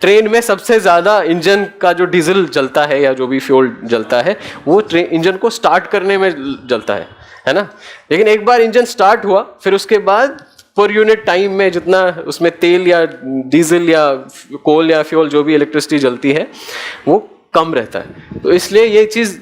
ट्रेन में सबसे ज्यादा इंजन का जो डीजल जलता है या जो भी फ्यूल जलता है वो इंजन को स्टार्ट करने में जलता है ना। लेकिन एक बार इंजन स्टार्ट हुआ, फिर उसके बाद पर यूनिट टाइम में जितना उसमें तेल या डीजल या कोल या फ्यूल जो भी इलेक्ट्रिसिटी जलती है वो कम रहता है। तो इसलिए ये चीज़,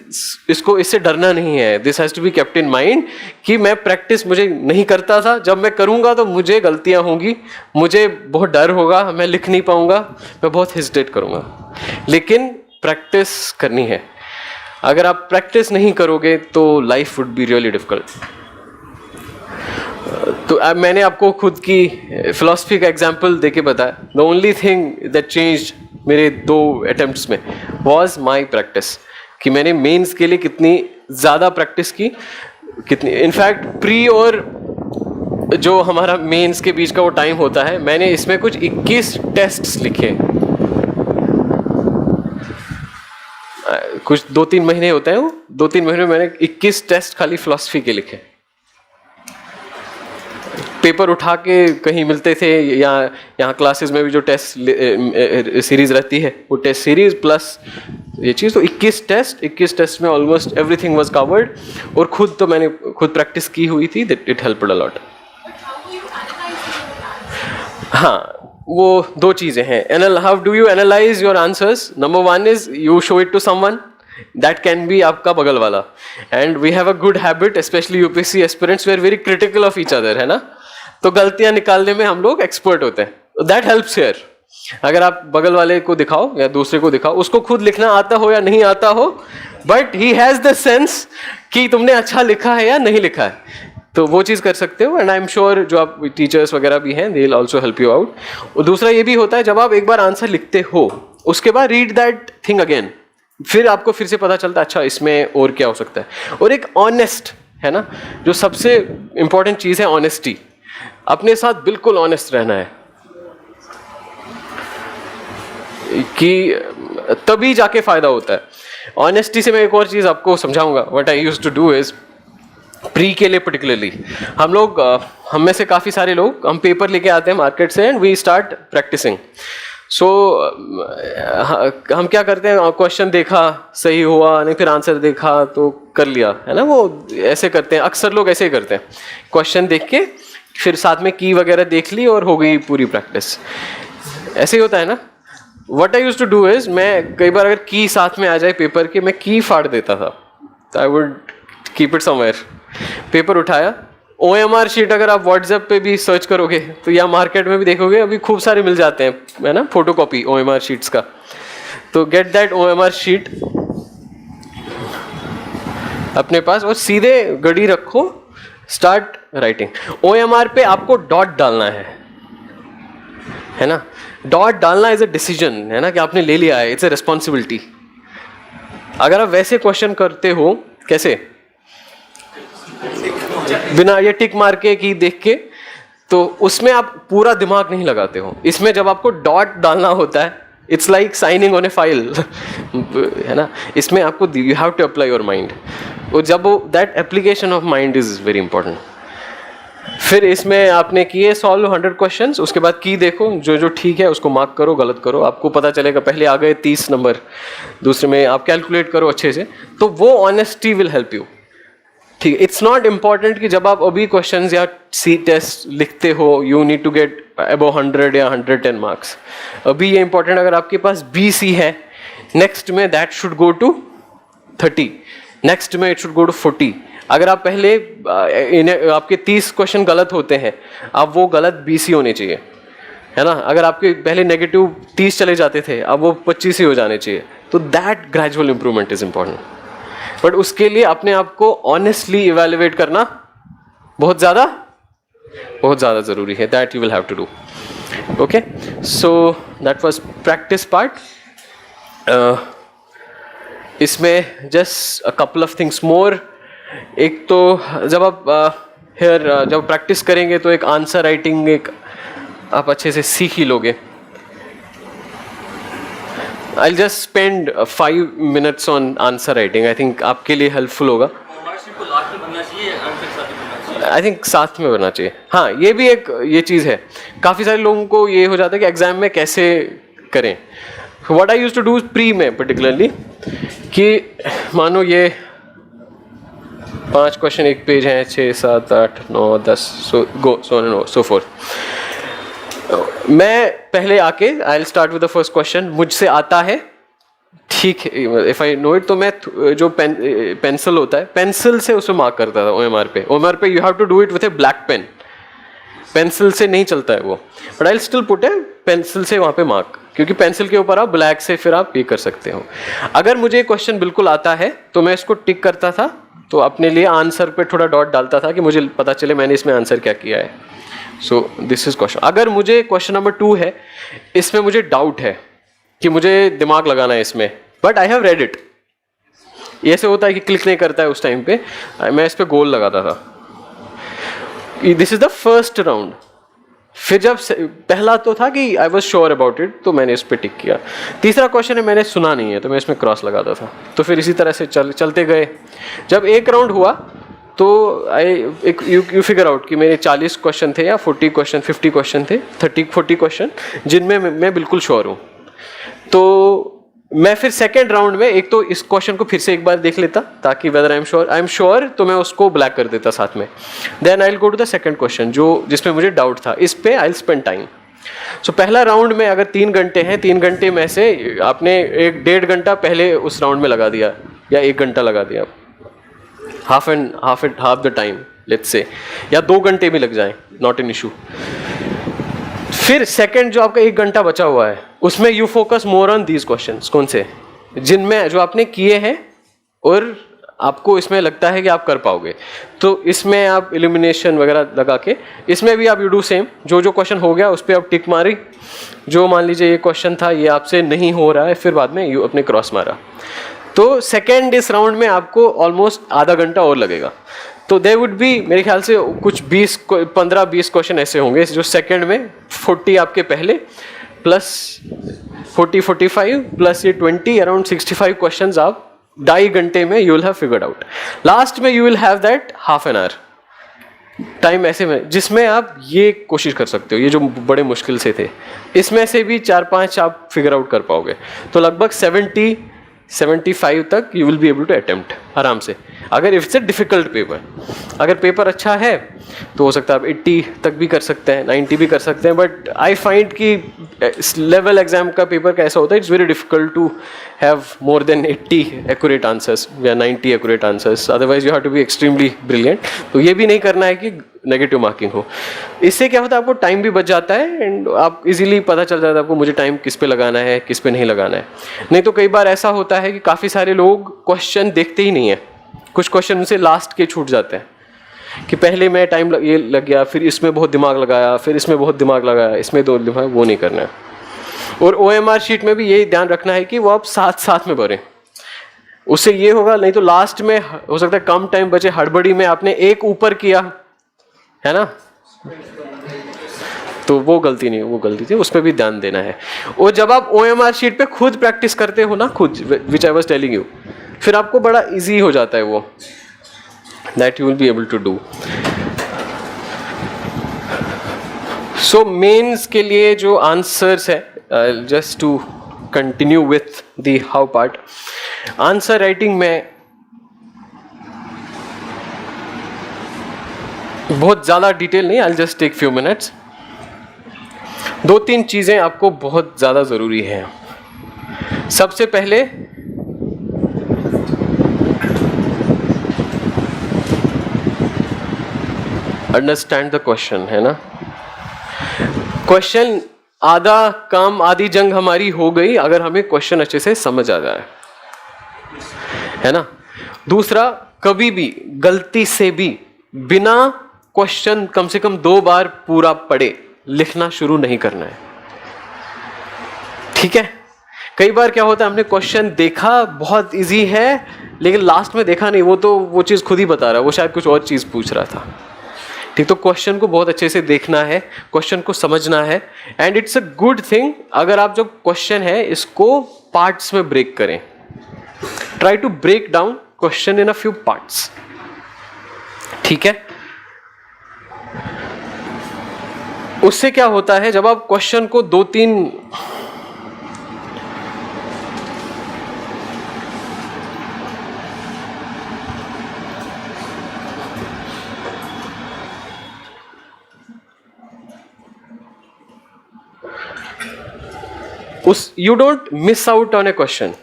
इससे डरना नहीं है। This has to be kept in mind कि मैं प्रैक्टिस मुझे नहीं करता था, जब मैं करूँगा तो मुझे गलतियाँ होंगी, मुझे बहुत डर होगा, मैं लिख नहीं पाऊँगा, मैं बहुत हेजिटेट करूँगा। लेकिन प्रैक्टिस करनी है। अगर आप प्रैक्टिस नहीं करोगे तो life would be really difficult. तो अब मैंने आपको खुद की फिलॉसफी का एग्जाम्पल देके बताया। The only thing that changed मेरे 2 अटेम्प्ट्स में वॉज माई प्रैक्टिस, कि मैंने मेंस के लिए कितनी ज़्यादा प्रैक्टिस की, कितनी, इनफैक्ट प्री और जो हमारा मेंस के बीच का वो टाइम होता है, मैंने इसमें कुछ 21 टेस्ट्स लिखे। कुछ 2-3 महीने होते हैं, वो 2-3 महीने में मैंने 21 टेस्ट खाली फिलॉसफी के लिखे। पेपर उठा के कहीं मिलते थे, या यहाँ क्लासेस में भी जो टेस्ट सीरीज रहती है वो टेस्ट सीरीज प्लस ये चीज़, तो 21 टेस्ट में ऑलमोस्ट एवरीथिंग वाज कवर्ड। और मैंने खुद प्रैक्टिस की हुई थी, that it helped a lot. हाँ, वो 2 चीज़ें हैं। How do you analyse your answers? Number 1 is you show it to someone, that can be आपका बगल वाला। And we have a good habit, specially UPSC aspirants, we are very critical of each other, है ना। तो गलतियां निकालने में हम लोग एक्सपर्ट होते हैं। That helps here. अगर आप बगल वाले को दिखाओ या दूसरे को दिखाओ, उसको खुद लिखना आता हो या नहीं आता हो, but he has the sense कि तुमने अच्छा लिखा है या नहीं लिखा है। तो वो चीज़ कर सकते हो, एंड आई एम श्योर जो आप टीचर्स वगैरह भी हैं they will also help you out. और दूसरा ये भी होता है जब आप एक बार आंसर लिखते हो उसके बाद रीड दैट थिंग अगेन, फिर आपको फिर से पता चलता है अच्छा इसमें और क्या हो सकता है। और एक ऑनेस्ट है ना, जो सबसे इंपॉर्टेंट चीज़ है ऑनेस्टी, अपने साथ बिल्कुल ऑनेस्ट रहना है कि तभी जाके फायदा होता है। ऑनेस्टी से मैं एक और चीज़ आपको समझाऊंगा। What I used to do is pre के लिए पर्टिकुलरली हम में से काफ़ी सारे लोग हम पेपर लेके आते हैं मार्केट से एंड वी स्टार्ट प्रैक्टिसिंग। सो हम क्या करते हैं, क्वेश्चन देखा सही हुआ नहीं, फिर आंसर देखा तो कर लिया, है ना। वो ऐसे करते हैं, अक्सर लोग ऐसे ही करते हैं, क्वेश्चन देख के फिर साथ में की वगैरह देख ली और हो गई पूरी प्रैक्टिस। ऐसे ही होता है ना। What I used to do is, मैं कई बार अगर की साथ में आ जाए पेपर के, मैं की फाड़ देता था। I would keep it somewhere. Paper उठाया, OMR शीट अगर आप व्हाट्सएप पे भी सर्च करोगे तो या मार्केट में भी देखोगे अभी खूब सारे मिल जाते हैं, है ना, फोटोकॉपी OMR शीट्स का। तो गेट दैट OMR शीट अपने पास और सीधे गड़ी रखो, स्टार्ट राइटिंग। OMR पे आपको डॉट डालना है ना। डॉट डालना इज अ डिसीजन, है ना, कि आपने ले लिया है, इट्स अ रिस्पॉन्सिबिलिटी। अगर आप वैसे क्वेश्चन करते हो, कैसे बिना ये टिक मार के की देख के, तो उसमें आप पूरा दिमाग नहीं लगाते हो। इसमें जब आपको डॉट डालना होता है, it's like signing on a file, है ना। इसमें आपको you have to apply your mind, और जब that application of mind is very important. फिर इसमें आपने किए सॉल्व 100 क्वेश्चंस, उसके बाद की देखो, जो जो ठीक है उसको मार्क करो, गलत करो आपको पता चलेगा। पहले आ गए 30 नंबर, दूसरे में आप कैलकुलेट करो अच्छे से, तो वो ऑनेस्टी विल हेल्प यू। ठीक है, इट्स नॉट इम्पॉर्टेंट कि जब आप अभी क्वेश्चंस या सी टेस्ट लिखते हो you need to get above 100 या 110 मार्क्स। अभी ये इंपॉर्टेंट, अगर आपके पास BC है, नेक्स्ट में that should go to 30, next में इट शुड गो टू 40। अगर आप पहले आपके 30 क्वेश्चन गलत होते हैं, अब वो गलत BC होने चाहिए, है ना। अगर आपके पहले नेगेटिव 30 चले जाते थे, अब वो 25 ही हो जाने चाहिए। तो that gradual improvement is important, but उसके लिए अपने आप को ऑनेस्टली इवेल्युएट करना बहुत ज़्यादा ज़रूरी है। That you will have to do. Okay, so that was practice part. इसमें just a couple of things more. एक तो जब आप जब प्रैक्टिस करेंगे तो एक आंसर राइटिंग एक आप अच्छे से सीख ही लोगे। I'll just spend 5 minutes on answer writing. I think आपके लिए हेल्पफुल होगा। आई थिंक साथ में बनना चाहिए। हाँ, ये भी एक ये चीज़ है, काफ़ी सारे लोगों को ये हो जाता है कि एग्जाम में कैसे करें। What I used to do pre में पर्टिकुलरली, कि मानो ये 5 क्वेश्चन एक पेज हैं, 6, 7, 8, 9, 10, सो फोर्थ। मैं पहले आके I will start with the first question, मुझसे आता है, ठीक है, इफ आई नो इट, तो मैं जो पेंसिल होता है, पेंसिल से उसे मार्क करता था OMR पे। OMR पे you have to do it with a black pen, pencil से नहीं चलता है वो, but I still put a pencil से वहाँ पे मार्क, क्योंकि पेंसिल के ऊपर आप ब्लैक से फिर आप ये कर सकते हो। अगर मुझे क्वेश्चन बिल्कुल आता है तो मैं इसको टिक करता था, तो अपने लिए आंसर पे थोड़ा डॉट डालता था कि मुझे पता चले मैंने इसमें आंसर क्या किया है। सो दिस इज क्वेश्चन। अगर मुझे क्वेश्चन नंबर 2 है, इसमें मुझे डाउट है कि मुझे दिमाग लगाना है इसमें, but I have read it, ऐसे होता है कि क्लिक नहीं करता है उस टाइम पे, मैं इस पे गोल लगाता था। This is the first round. फिर जब पहला तो था कि I was sure about it, तो मैंने इस पे टिक किया। तीसरा क्वेश्चन है मैंने सुना नहीं है, तो मैं इसमें क्रॉस लगाता था। तो फिर इसी तरह से चलते गए। जब एक राउंड हुआ तो यू फिगर आउट कि मेरे 40 क्वेश्चन थे या 40 क्वेश्चन, 50 क्वेश्चन थे, 30-40 क्वेश्चन जिनमें मैं बिल्कुल श्योर हूँ। तो मैं फिर सेकेंड राउंड में एक तो इस क्वेश्चन को फिर से एक बार देख लेता, ताकि वेदर आई एम श्योर, तो मैं उसको ब्लैक कर देता साथ में। Then I will go to the second question जिसमें मुझे डाउट था, इस पे I will spend time. So पहला राउंड में अगर 3 घंटे हैं, 3 घंटे में से आपने 1-1.5 घंटा पहले उस राउंड में लगा दिया या 1 घंटा लगा दिया, half the time let's say, या 2 घंटे भी लग जाए, नॉट एन इशू। फिर सेकंड जो आपका 1 घंटा बचा हुआ है, उसमें you focus more on these questions. कौन से? जिनमें जो आपने किए हैं और आपको इसमें लगता है कि आप कर पाओगे, तो इसमें आप इल्यूमिनेशन वगैरह लगा के, इसमें भी आप यू डू सेम, जो जो क्वेश्चन हो गया उस पर आप टिक मारी, जो मान लीजिए ये क्वेश्चन था ये आपसे नहीं हो रहा है, फिर बाद में यू अपने क्रॉस मारा। तो सेकेंड इस राउंड में आपको ऑलमोस्ट आधा घंटा और लगेगा। तो दे वुड बी मेरे ख्याल से कुछ 15-20 क्वेश्चन ऐसे होंगे जो सेकेंड में 40 आपके पहले प्लस 40-45 प्लस ये 20 अराउंड 65 क्वेश्चंस आप 2.5 घंटे में you will have figured out. Last में you will have that half an hour time ऐसे में जिसमें आप ये कोशिश कर सकते हो, ये जो बड़े मुश्किल से थे इसमें से भी 4-5 आप फिगर आउट कर पाओगे। तो लगभग 70-75 तक you will be able to attempt आराम से, अगर if it's a difficult paper. अगर पेपर अच्छा है तो हो सकता है आप 80 तक भी कर सकते हैं, 90 भी कर सकते हैं, बट आई फाइंड कि लेवल एग्जाम का पेपर कैसा होता है, it's very difficult to have more than 80 accurate answers या 90 accurate answers, otherwise you have to be extremely brilliant. तो ये भी नहीं करना है कि नेगेटिव मार्किंग हो। इससे क्या होता है, आपको टाइम भी बच जाता है एंड आप इजीली पता चल जाता है आपको मुझे टाइम किस पे लगाना है किस पे नहीं लगाना है। नहीं तो कई बार ऐसा होता है कि काफ़ी सारे लोग क्वेश्चन देखते ही नहीं है, कुछ क्वेश्चन उनसे लास्ट के छूट जाते हैं कि पहले मैं टाइम ये लग गया, फिर इसमें बहुत दिमाग लगाया, फिर इसमें बहुत दिमाग लगाया, इसमें 2 दिमाग, वो नहीं करना है। और OMR शीट में भी यही ध्यान रखना है कि वो आप साथ साथ में भरें, उससे ये होगा। नहीं तो लास्ट में हो सकता है कम टाइम बचे, हड़बड़ी में आपने एक ऊपर किया है ना, तो वो गलती नहीं, वो गलती थी, उस पर भी ध्यान देना है। और जब आप OMR शीट पे खुद प्रैक्टिस करते हो ना, खुद, which I was telling you, फिर आपको बड़ा इजी हो जाता है वो, that you will be able to do. So mains के लिए जो आंसर्स है, just to continue with the how part, answer writing में बहुत ज़्यादा डिटेल नहीं, I just take few minutes. 2-3 चीज़ें आपको बहुत ज़्यादा ज़रूरी हैं। सबसे पहले अंडरस्टैंड द क्वेश्चन, है ना। क्वेश्चन आधा काम आधी जंग हमारी हो गई अगर हमें क्वेश्चन अच्छे से समझ आ जाए, है ना। दूसरा, कभी भी गलती से भी बिना क्वेश्चन कम से कम 2 बार पूरा पढ़े लिखना शुरू नहीं करना है, ठीक है। कई बार क्या होता है, हमने क्वेश्चन देखा बहुत इजी है लेकिन लास्ट में देखा नहीं, वो तो वो चीज़ खुद ही बता रहा है, वो शायद कुछ और चीज़ पूछ रहा था, ठीक। तो क्वेश्चन को बहुत अच्छे से देखना है, क्वेश्चन को समझना है, and it's a good thing अगर आप जो क्वेश्चन है इसको पार्ट्स में ब्रेक करें। Try to break down question in a few parts, ठीक है। उससे क्या होता है, जब आप क्वेश्चन को 2-3 you don't miss out on A question.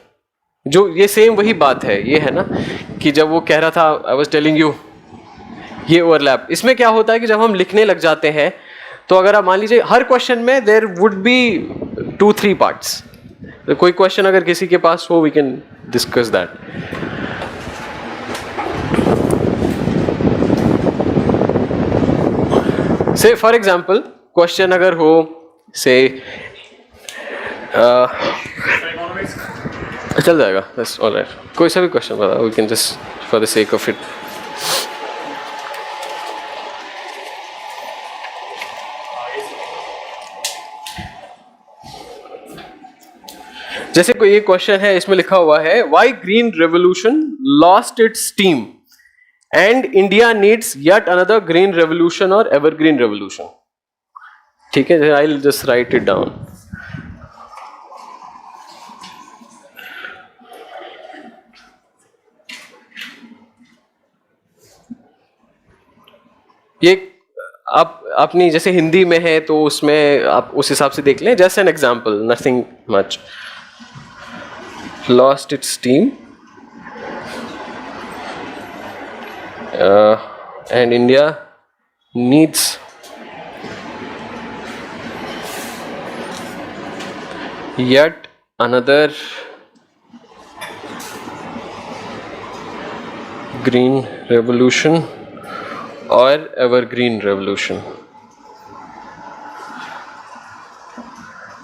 जो ये सेम वही बात है, ये है ना कि जब वो कह रहा था, आई वाज टेलिंग यू, ये ओवरलैप, इसमें क्या होता है कि जब हम लिखने लग जाते हैं तो अगर आप मान लीजिए हर क्वेश्चन में देयर वुड बी 2-3 पार्ट्स, तो कोई क्वेश्चन अगर किसी के पास हो वी कैन डिस्कस दैट। से फॉर एग्जाम्पल क्वेश्चन अगर हो से चल जाएगा, बस ऑलराइट, कोई सा भी क्वेश्चन बता, we can just for the sake of it. जैसे कोई एक क्वेश्चन है, इसमें लिखा हुआ है why green revolution lost its steam and India needs yet another green revolution और एवरग्रीन रेवोल्यूशन, ठीक है। I will just write it down. ये आप अपनी जैसे हिंदी में है तो उसमें आप उस हिसाब से देख लें, just an example, nothing much. Lost its steam and India needs yet another green revolution और एवरग्रीन रेवोल्यूशन.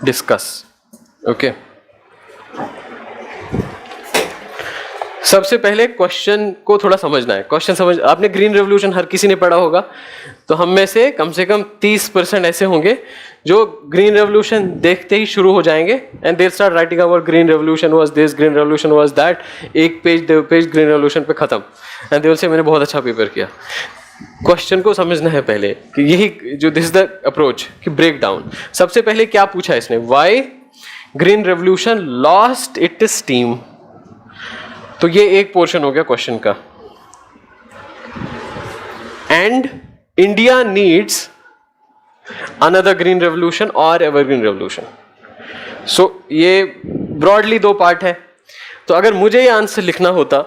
डिस्कस. ओके, सबसे पहले क्वेश्चन को थोड़ा समझना है. क्वेश्चन समझ, आपने ग्रीन रेवोल्यूशन हर किसी ने पढ़ा होगा, तो हम में से कम 30% ऐसे होंगे जो ग्रीन रेवोल्यूशन देखते ही शुरू हो जाएंगे and they start writing about green revolution was this, green revolution was that, एक पेज 2 पेज ग्रीन रेवोल्यूशन पे खत्म, एंड दे विल से मैंने बहुत अच्छा पेपर किया. क्वेश्चन को समझना है पहले कि यही जो दिस इज द अप्रोच कि ब्रेक डाउन. सबसे पहले क्या पूछा इसने, why green revolution lost its steam. तो ये एक पोर्शन हो गया क्वेश्चन का. And India needs another green revolution और एवरग्रीन रेवोल्यूशन. सो ये ब्रॉडली 2 पार्ट है. तो अगर मुझे ये आंसर लिखना होता,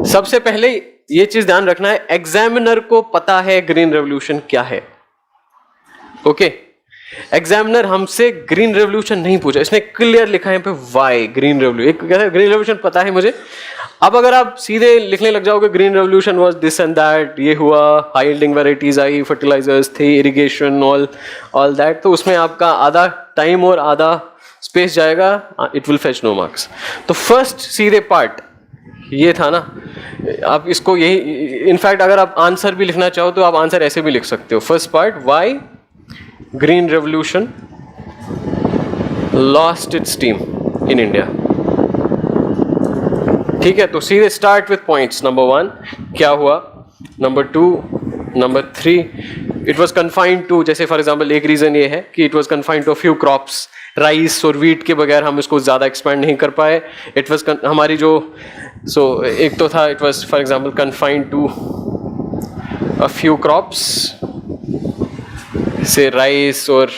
सबसे पहले ये चीज ध्यान रखना है, एग्जामिनर को पता है ग्रीन रेवोल्यूशन क्या है. ओके, एग्जामिनर हमसे ग्रीन रेवोल्यूशन नहीं पूछा, इसने क्लियर लिखा है पे why green revolution. Green revolution पता है मुझे. अब अगर आप सीधे लिखने लग जाओगे green revolution was this and that, ये हुआ, हाई यील्डिंग वैरायटीज आई, फर्टिलाइजर्स थे, इरिगेशन, ऑल दैट, तो उसमें आपका आधा टाइम और आधा स्पेस जाएगा. It will fetch no marks. तो फर्स्ट सीधे पार्ट ये था ना. आप इसको यही, इनफैक्ट अगर आप आंसर भी लिखना चाहो तो आप आंसर ऐसे भी लिख सकते हो. First part, why green revolution lost its steam in India. ठीक है, तो सीधे स्टार्ट विथ पॉइंट्स. नंबर 1 क्या हुआ, number 2, number 3 it was confined to, जैसे फॉर एग्जांपल एक रीजन ये है कि it was confined to few crops. Rice और वीट के बगैर हम इसको ज़्यादा एक्सपेंड नहीं कर पाए. इट वाज हमारी जो एक तो था, it was for example confined to a few crops, say rice और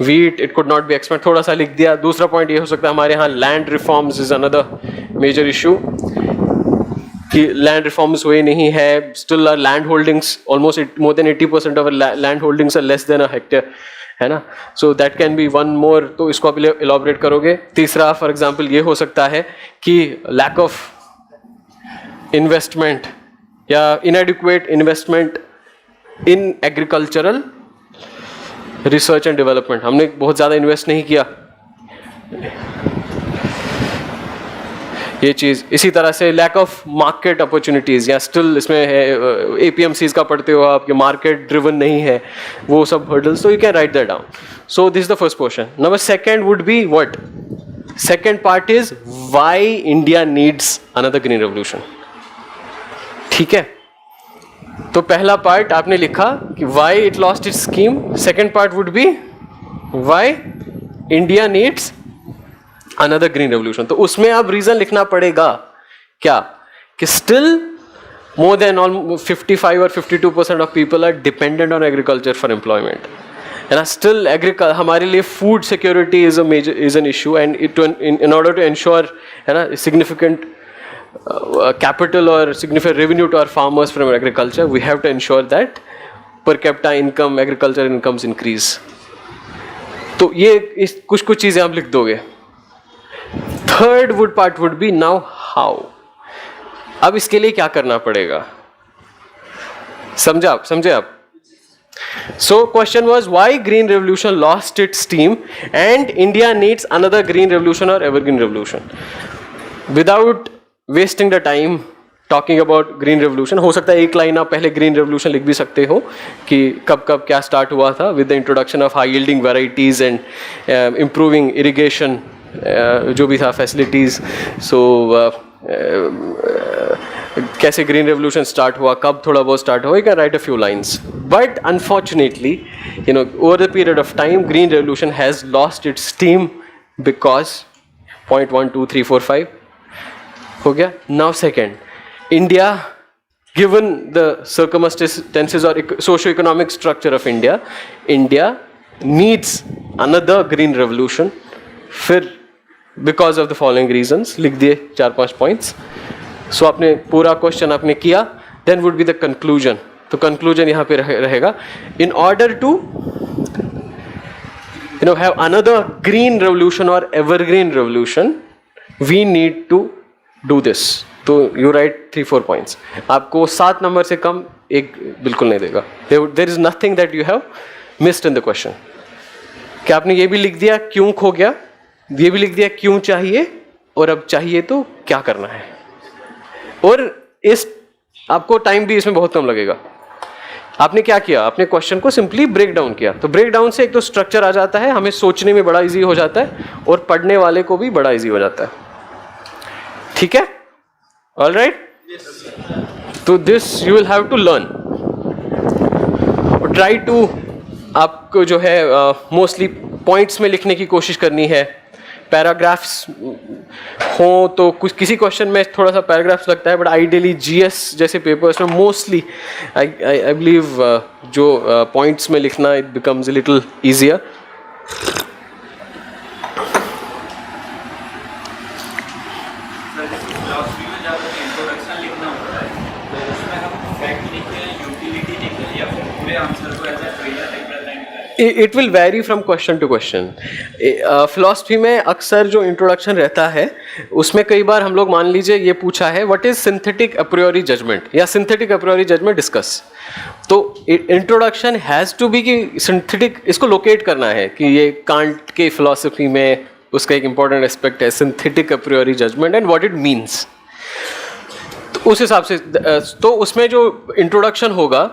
wheat, it could not be expand, थोड़ा सा लिख दिया. दूसरा पॉइंट ये हो सकता है हमारे यहाँ land reforms is another major issue, कि लैंड रिफॉर्म्स हुए नहीं है. Still our land holdings almost more than 80% of land holdings are less than a hectare, है ना. So that can be one more. तो इसको आप इलॉबरेट करोगे. तीसरा फॉर एग्जांपल ये हो सकता है कि लैक ऑफ इन्वेस्टमेंट या इनएडिक्वेट investment in agricultural research and development. हमने बहुत ज़्यादा इन्वेस्ट नहीं किया, ये चीज़. इसी तरह से लैक ऑफ मार्केट अपॉर्चुनिटीज़, या स्टिल इसमें है APMCs का पढ़ते हो आप, कि मार्केट ड्रिवन नहीं है, वो सब हर्डल्स. तो you can write that down. So this is the first portion. Number 2 would be what, second part is why India needs another green revolution. ठीक है, तो पहला पार्ट आपने लिखा कि why it lost its scheme. Second part would be why India needs another green revolution. तो उसमें अब रीजन लिखना पड़ेगा क्या, कि स्टिल मोर देन 55 और 52% of people are dependent on agriculture for employment, है ना. स्टिल हमारे लिए food security is an issue, and in order to ensure, है ना, significant capital or significant revenue to our farmers from agriculture, we have to ensure that per capita income, agriculture incomes increase. तो ये कुछ चीजें आप लिख दोगे. Third part would be now how. अब इसके लिए क्या करना पड़ेगा, समझे आप. So question was why green revolution lost its steam and India needs another green revolution or evergreen revolution. Without wasting the time talking about green revolution, हो सकता है एक लाइन आप पहले ग्रीन रेवोल्यूशन लिख भी सकते हो कि कब क्या स्टार्ट हुआ था, with the introduction of high yielding varieties and improving irrigation, जो भी था फैसिलिटीज. सो कैसे ग्रीन रेवोल्यूशन स्टार्ट हुआ, कब थोड़ा बहुत स्टार्ट हुआ, you can write a few lines. But unfortunately, you know, over the period of time green revolution has lost its steam because point 1 2 3 4 5 हो गया. Now second, India, given the circumstances or socio-economic structure of India, India needs another green revolution. फिर because of the following reasons लिख दिए 4-5 points. So आपने पूरा question आपने किया. Then would be the conclusion. तो conclusion यहाँ पे रहेगा, in order to have another green revolution or evergreen revolution, we need to do this. तो you write 3-4 points. आपको 7 नंबर से कम एक बिल्कुल नहीं देगा. There is nothing that you have missed in the question. क्या आपने ये भी लिख दिया क्यों खो गया, ये भी लिख दिया क्यों चाहिए, और अब चाहिए तो क्या करना है. और इस आपको टाइम भी इसमें बहुत कम लगेगा. आपने क्या किया, आपने क्वेश्चन को सिंपली ब्रेक डाउन किया. तो ब्रेक डाउन से एक तो स्ट्रक्चर आ जाता है, हमें सोचने में बड़ा इजी हो जाता है और पढ़ने वाले को भी बड़ा इजी हो जाता है. ठीक है, ऑल राइट. तो this you will have to learn. Try to आपको जो है मोस्टली पॉइंट्स में लिखने की कोशिश करनी है. पैराग्राफ्स हो तो कुछ किसी क्वेश्चन में थोड़ा सा पैराग्राफ्स लगता है, बट आइडियली जीएस जैसे पेपर्स में मोस्टली आई बिलीव जो पॉइंट्स में लिखना it becomes a little easier. It will vary from question to question. Philosophy में अक्सर जो इंट्रोडक्शन रहता है उसमें कई बार हम लोग मान लीजिए ये पूछा है what is synthetic a priori judgement या सिंथेटिक अप्रियोरी जजमेंट डिस्कस. तो इंट्रोडक्शन हैज़ टू बी कि सिंथेटिक इसको लोकेट करना है कि ये कांट के फिलॉसफी में उसका एक इंपॉर्टेंट एस्पेक्ट है synthetic a priori judgement and what it means. तो उस हिसाब से तो उसमें जो इंट्रोडक्शन होगा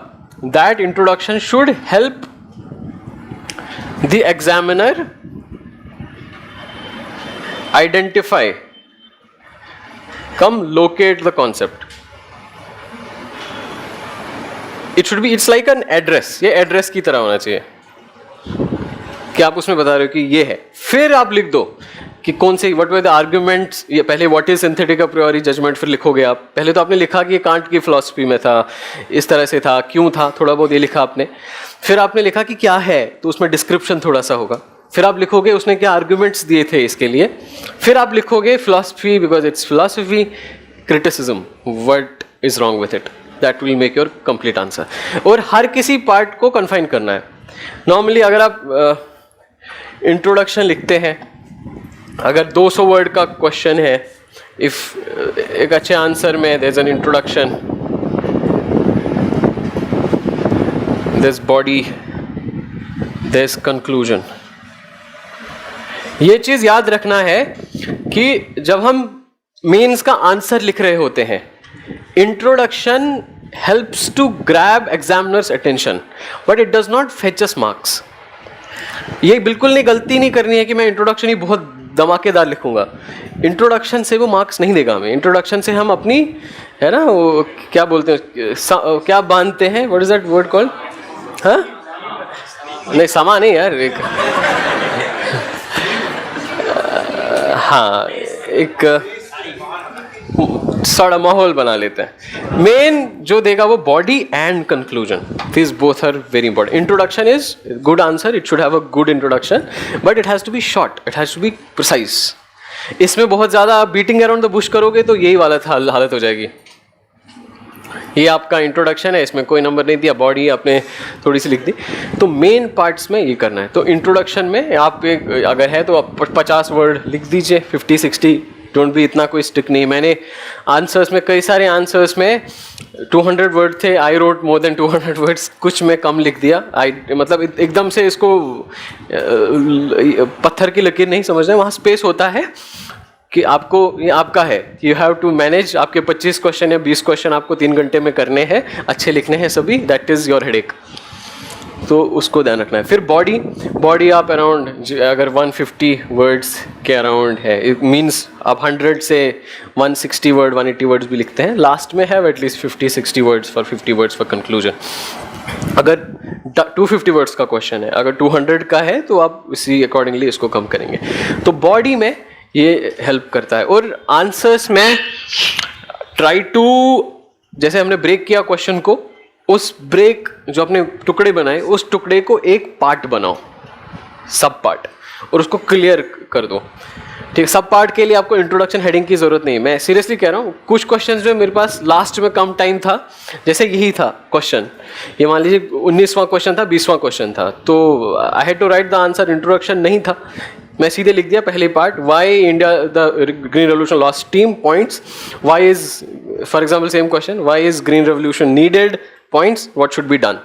that introduction should help the examiner identify, locate the concept. It's like an address. ये एड्रेस की तरह होना चाहिए कि आप उसमें बता रहे हो कि ये है, फिर आप लिख दो कि कौन से व्हाट वर द आर्ग्यूमेंट्स. ये पहले what is synthetic a priori judgement फिर लिखोगे आप. पहले तो आपने लिखा कि ये कांट की फिलॉसफी में था, इस तरह से था, क्यों था, थोड़ा बहुत ये लिखा आपने. फिर आपने लिखा कि क्या है, तो उसमें डिस्क्रिप्शन थोड़ा सा होगा. फिर आप लिखोगे उसने क्या आर्ग्यूमेंट्स दिए थे इसके लिए. फिर आप लिखोगे philosophy because it's philosophy, criticism, what is wrong with it. That will make your complete answer. और हर किसी पार्ट को कन्फाइन करना है. नॉर्मली अगर आप इंट्रोडक्शन लिखते हैं, अगर 200 वर्ड का क्वेश्चन है, इफ एक अच्छे आंसर में there is an introduction, there is body, there is conclusion. ये चीज याद रखना है कि जब हम मेंस का आंसर लिख रहे होते हैं, introduction helps to grab examiners attention but it does not fetch us marks. ये बिल्कुल नहीं गलती नहीं करनी है कि मैं इंट्रोडक्शन ही बहुत धमाकेदार लिखूंगा. इंट्रोडक्शन से वो मार्क्स नहीं देगा हमें. इंट्रोडक्शन से हम अपनी है ना वो क्या बोलते हैं, क्या बांधते हैं, what is that word called, हाँ नहीं समा नहीं यार, एक हाँ एक सारा माहौल बना लेते हैं. मेन जो देगा वो body and conclusion. This both are very important. Introduction is good answer, it should have a good introduction but it has to be short, it has to be precise. इसमें बहुत ज़्यादा बीटिंग अराउंड द बुश करोगे तो यही हालत हो जाएगी. ये आपका इंट्रोडक्शन है, इसमें कोई नंबर नहीं दिया, बॉडी आपने थोड़ी सी लिख दी. तो मेन पार्ट्स में ये करना है. तो इंट्रोडक्शन में आप अगर है तो आप 50 वर्ड लिख दीजिए, 50-60. डोंट बी इतना कोई स्टिक नहीं. मैंने आंसर्स में कई सारे आंसर्स में 200 वर्ड थे, I wrote more than 200 words. कुछ में कम लिख दिया. मतलब एकदम से इसको पत्थर की लकीर नहीं समझना. वहाँ स्पेस होता है कि आपको ये आपका है, यू हैव टू मैनेज. आपके 25 क्वेश्चन या 20 क्वेश्चन आपको 3 घंटे में करने हैं, अच्छे लिखने हैं सभी. That is your headache. तो उसको ध्यान रखना है. फिर बॉडी आप अराउंड अगर 150 वर्ड्स के अराउंड है, इट मीन्स आप 100 से 160 वर्ड 180 वर्ड्स भी लिखते हैं. लास्ट में have at least 50-60 words for 50 words for conclusion. अगर 250 वर्ड्स का क्वेश्चन है, अगर 200 का है तो आप इसी अकॉर्डिंगली इसको कम करेंगे. तो बॉडी में ये हेल्प करता है. और आंसर्स में ट्राई टू, जैसे हमने ब्रेक किया क्वेश्चन को, उस ब्रेक जो अपने टुकड़े बनाए उस टुकड़े को एक पार्ट बनाओ, सब पार्ट, और उसको क्लियर कर दो. ठीक, सब पार्ट के लिए आपको इंट्रोडक्शन हेडिंग की जरूरत नहीं है, मैं सीरियसली कह रहा हूँ। कुछ क्वेश्चंस में मेरे पास लास्ट में कम टाइम था, जैसे यही था क्वेश्चन, ये मान लीजिए 19वां क्वेश्चन था, 20वां क्वेश्चन था, तो I had to write the answer, introduction नहीं था, मैं सीधे लिख दिया पहले part, why India the green revolution lost steam points, why is, for example same question, why is green revolution needed points, what should be done.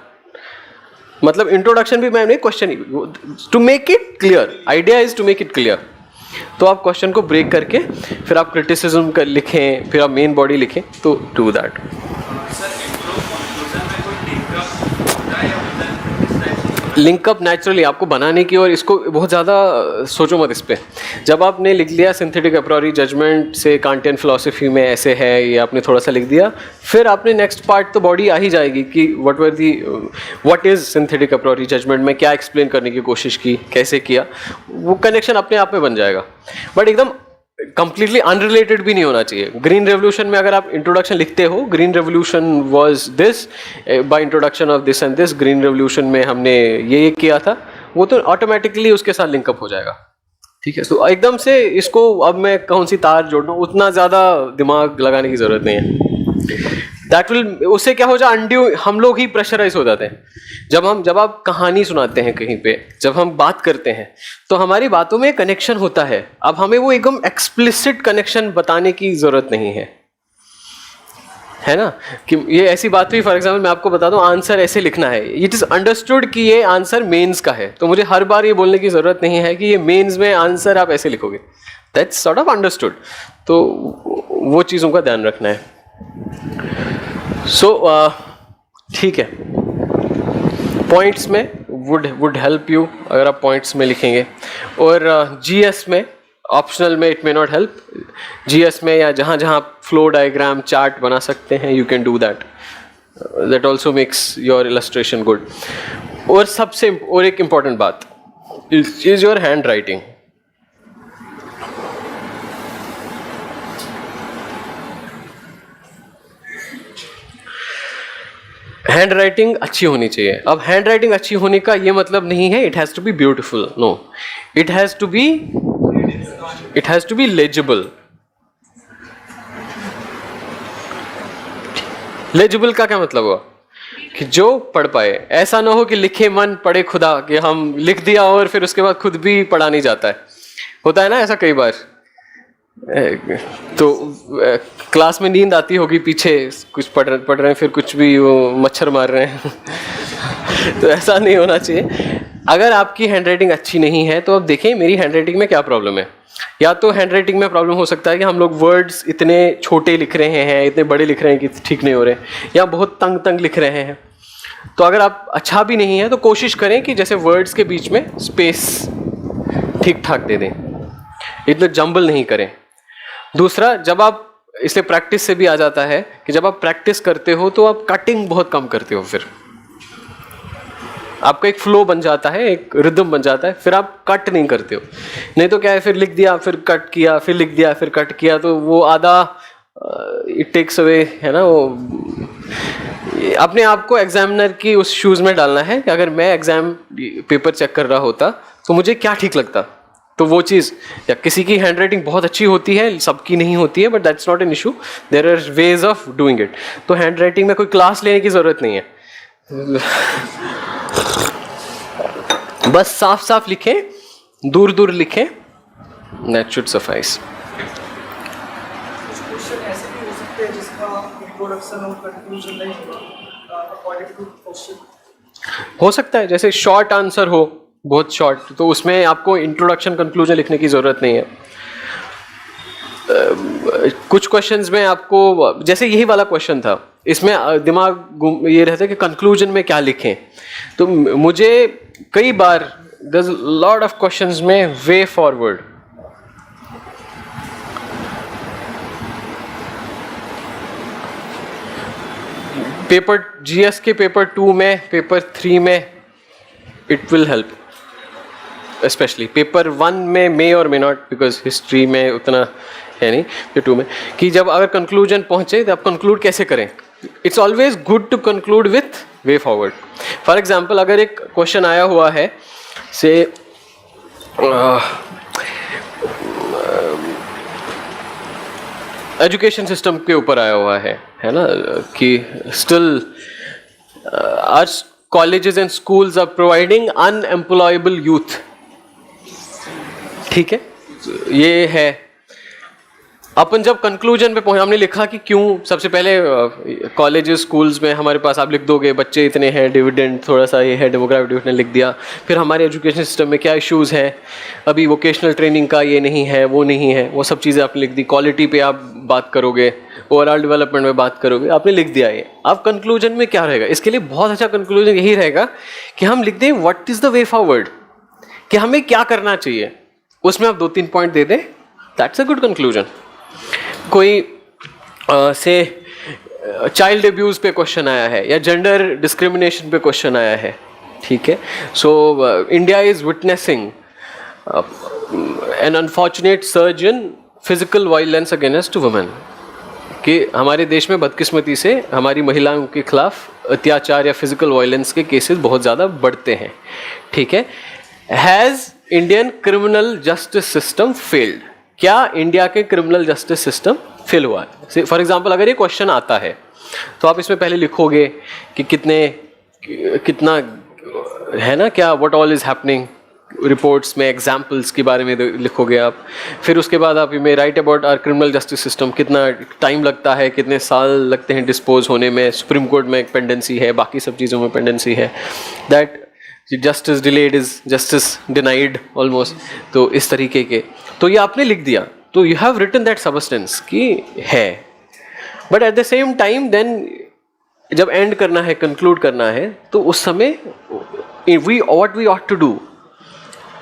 मतलब introduction भी मैंने question to make it clear, idea is to make it clear. तो आप question को break करके फिर आप criticism कर लिखें, फिर आप मेन बॉडी लिखें, तो डू दैट। लिंकअप नेचुरली आपको बनाने की, और इसको बहुत ज़्यादा सोचो मत इस पर। जब आपने लिख लिया सिंथेटिक अप्रोरी जजमेंट से कांटियन फिलोसफी में ऐसे है, ये आपने थोड़ा सा लिख दिया, फिर आपने नेक्स्ट पार्ट तो बॉडी आ ही जाएगी कि व्हाट इज़ सिंथेटिक अप्रोरी जजमेंट में क्या एक्सप्लेन करने की कोशिश की, कैसे किया, वो कनेक्शन अपने आप में बन जाएगा। बट एकदम कंप्लीटली अनरिलेटेड भी नहीं होना चाहिए। ग्रीन रेवोल्यूशन में अगर आप इंट्रोडक्शन लिखते हो, green revolution was this by introduction of this and this, green revolution में हमने ये किया था, वो तो ऑटोमेटिकली उसके साथ लिंकअप हो जाएगा। ठीक है, तो एकदम से इसको अब मैं कौन सी तार जोड़ना, उतना ज़्यादा दिमाग लगाने की ज़रूरत नहीं है। दैट विल, उससे क्या हो जाए, अनड्यू हम लोग ही प्रेशराइज हो जाते हैं। जब आप कहानी सुनाते हैं कहीं पे, जब हम बात करते हैं, तो हमारी बातों में कनेक्शन होता है। अब हमें वो एकदम एक्सप्लिसिट कनेक्शन बताने की ज़रूरत नहीं है ना, कि ये ऐसी बात हुई, फॉर एग्जाम्पल मैं आपको बता दूं, आंसर ऐसे लिखना है, इट इज़ अंडरस्टूड कि ये आंसर मेंस का है, तो मुझे हर बार ये बोलने की ज़रूरत नहीं है कि ये मेंस में आंसर आप ऐसे लिखोगे, दैट्स सॉर्ट ऑफ अंडरस्टूड। तो वो चीज़ों का ध्यान रखना है। सो ठीक है, पॉइंट्स में वुड हेल्प यू अगर आप पॉइंट्स में लिखेंगे, और जीएस में ऑप्शनल में it may not help. GS में या जहाँ जहाँ फ्लो डायग्राम चार्ट बना सकते हैं, you can do that also makes your illustration good. और एक इम्पॉर्टेंट बात is your hand writing. Hand writing अच्छी होनी चाहिए। अब हैंड राइटिंग अच्छी होने का ये मतलब नहीं है it has to be beautiful, no, it has to be legible. Legible का क्या मतलब हुआ कि जो पढ़ पाए, ऐसा ना हो कि लिखे मन पढ़े खुदा, कि हम लिख दिया और फिर उसके बाद खुद भी पढ़ा नहीं जाता है। होता है ना ऐसा कई बार, तो क्लास में नींद आती होगी, पीछे कुछ पढ़ रहे हैं, फिर कुछ भी वो मच्छर मार रहे हैं तो ऐसा नहीं होना चाहिए। अगर आपकी हैंडराइटिंग अच्छी नहीं है तो अब देखें मेरी हैंडराइटिंग में क्या प्रॉब्लम है। या तो हैंडराइटिंग में प्रॉब्लम हो सकता है कि हम लोग वर्ड्स इतने छोटे लिख रहे हैं, इतने बड़े लिख रहे हैं कि ठीक नहीं हो रहे, या बहुत तंग लिख रहे हैं। तो अगर आप अच्छा भी नहीं है तो कोशिश करें कि जैसे वर्ड्स के बीच में स्पेस ठीक ठाक दे दें, इतना जंबल नहीं करें। दूसरा, जब आप, इसलिए प्रैक्टिस से भी आ जाता है कि जब आप प्रैक्टिस करते हो तो आप कटिंग बहुत कम करते हो, फिर आपका एक फ्लो बन जाता है, एक रिदम बन जाता है, फिर आप कट नहीं करते हो। नहीं तो क्या है, फिर लिख दिया, फिर कट किया, फिर लिख दिया, फिर कट किया, तो वो आधा इट टेक्स अवे, है ना। वो अपने आप को एग्जामिनर की उस शूज़ में डालना है कि अगर मैं एग्जाम पेपर चेक कर रहा होता तो मुझे क्या ठीक लगता। तो वो चीज़, या किसी की हैंडराइटिंग बहुत अच्छी होती है, सबकी नहीं होती है, but that's not an issue, there are ways of doing it. तो हैंडराइटिंग में कोई क्लास लेने की ज़रूरत नहीं है, बस साफ साफ लिखें, दूर दूर लिखें, दैट शुड सफाइस। क्वेश्चन ऐसे भी हो सकते हैं जिसका इंट्रोडक्शन और कंक्लूजन नहीं होगा अकॉर्डिंग टू क्वेश्चन। हो सकता है जैसे शॉर्ट आंसर हो, बहुत शॉर्ट, तो उसमें आपको इंट्रोडक्शन कंक्लूजन लिखने की ज़रूरत नहीं है। कुछ क्वेश्चंस में आपको, जैसे यही वाला क्वेश्चन था, इसमें दिमाग ये रहता है कि कंक्लूजन में क्या लिखें। तो मुझे कई बार there's a lot of questions में वे फॉरवर्ड, पेपर जीएस के पेपर 2 में, पेपर 3 में it will help, specially paper 1 में मे और मे नॉट, बिकॉज हिस्ट्री में उतना है नहीं, पेपर 2 में, कि जब अगर कंक्लूजन पहुंचे तो आप कंक्लूड कैसे करें। It's always good to conclude with way forward. For example, अगर एक क्वेश्चन आया हुआ है से एजुकेशन सिस्टम के ऊपर आया हुआ है ना, कि still our colleges and schools are providing unemployable youth. ठीक है, ये है। अपन जब कंक्लूजन पे पहुंचे, हमने लिखा कि क्यों, सबसे पहले कॉलेजेस स्कूल्स में हमारे पास आप लिख दोगे बच्चे इतने हैं, डिविडेंड थोड़ा सा ये है, डेमोग्राफिक डिविडेंड लिख दिया। फिर हमारे एजुकेशन सिस्टम में क्या इश्यूज़ हैं, अभी वोकेशनल ट्रेनिंग का ये नहीं है, वो नहीं है, वो सब चीज़ें आपने लिख दी। क्वालिटी पे आप बात करोगे, ओवरऑल डेवलपमेंट में बात करोगे, आपने लिख दिया ये। अब कंक्लूजन में क्या रहेगा, इसके लिए बहुत अच्छा कंक्लूजन यही रहेगा कि हम लिख दें what is the way forward, कि हमें क्या करना चाहिए। उसमें आप 2-3 पॉइंट दे दें, दैट्स अ गुड कंक्लूजन। कोई से चाइल्ड अब्यूज़ पे क्वेश्चन आया है या जेंडर डिस्क्रिमिनेशन पे क्वेश्चन आया है, ठीक है। So India is witnessing an unfortunate surge in physical violence against women, कि हमारे देश में बदकिस्मती से हमारी महिलाओं के खिलाफ अत्याचार या फिजिकल वायलेंस के केसेस बहुत ज़्यादा बढ़ते हैं, ठीक है। Has Indian criminal justice system failed, क्या इंडिया के क्रिमिनल जस्टिस सिस्टम फेल हुआ है। फॉर एग्जांपल अगर ये क्वेश्चन आता है तो आप इसमें पहले लिखोगे कि कितना है ना, क्या what all is happening, reports में एग्जाम्पल्स के बारे में लिखोगे आप। फिर उसके बाद आप में write about our criminal justice system, कितना टाइम लगता है, कितने साल लगते हैं डिस्पोज होने में, सुप्रीम कोर्ट में एक पेंडेंसी है, बाकी सब चीज़ों में पेंडेंसी है, that justice delayed is justice denied almost. तो इस तरीके के, तो ये आपने लिख दिया, तो you have written that substance कि है। But at the same time then जब एंड करना है, कंक्लूड करना है, तो उस समय what we ought to do,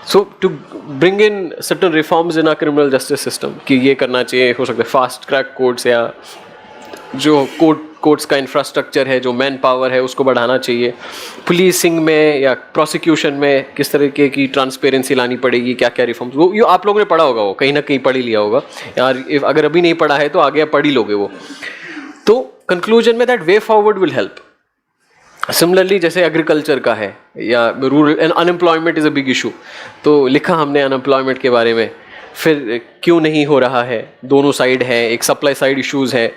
so to bring in certain reforms in our criminal justice system, कि ये करना चाहिए, हो सकता है फास्ट ट्रैक कोर्ट्स या जो कोर्ट्स का इंफ्रास्ट्रक्चर है, जो मैन पावर है, उसको बढ़ाना चाहिए। पुलिसिंग में या प्रोसिक्यूशन में किस तरीके की ट्रांसपेरेंसी लानी पड़ेगी, क्या क्या रिफॉर्म्स, वो ये आप लोगों ने पढ़ा होगा, वो कहीं ना कहीं पढ़ ही लिया होगा यार। अगर अभी नहीं पढ़ा है तो आगे आप पढ़ ही लोगे वो। तो कंक्लूजन में that way forward will help. Similarly जैसे एग्रीकल्चर का है या rural and unemployment is a big issue, तो लिखा हमने अनएम्प्लॉयमेंट के बारे में, फिर क्यों नहीं हो रहा है, दोनों साइड है। एक सप्लाई साइड इश्यूज़ है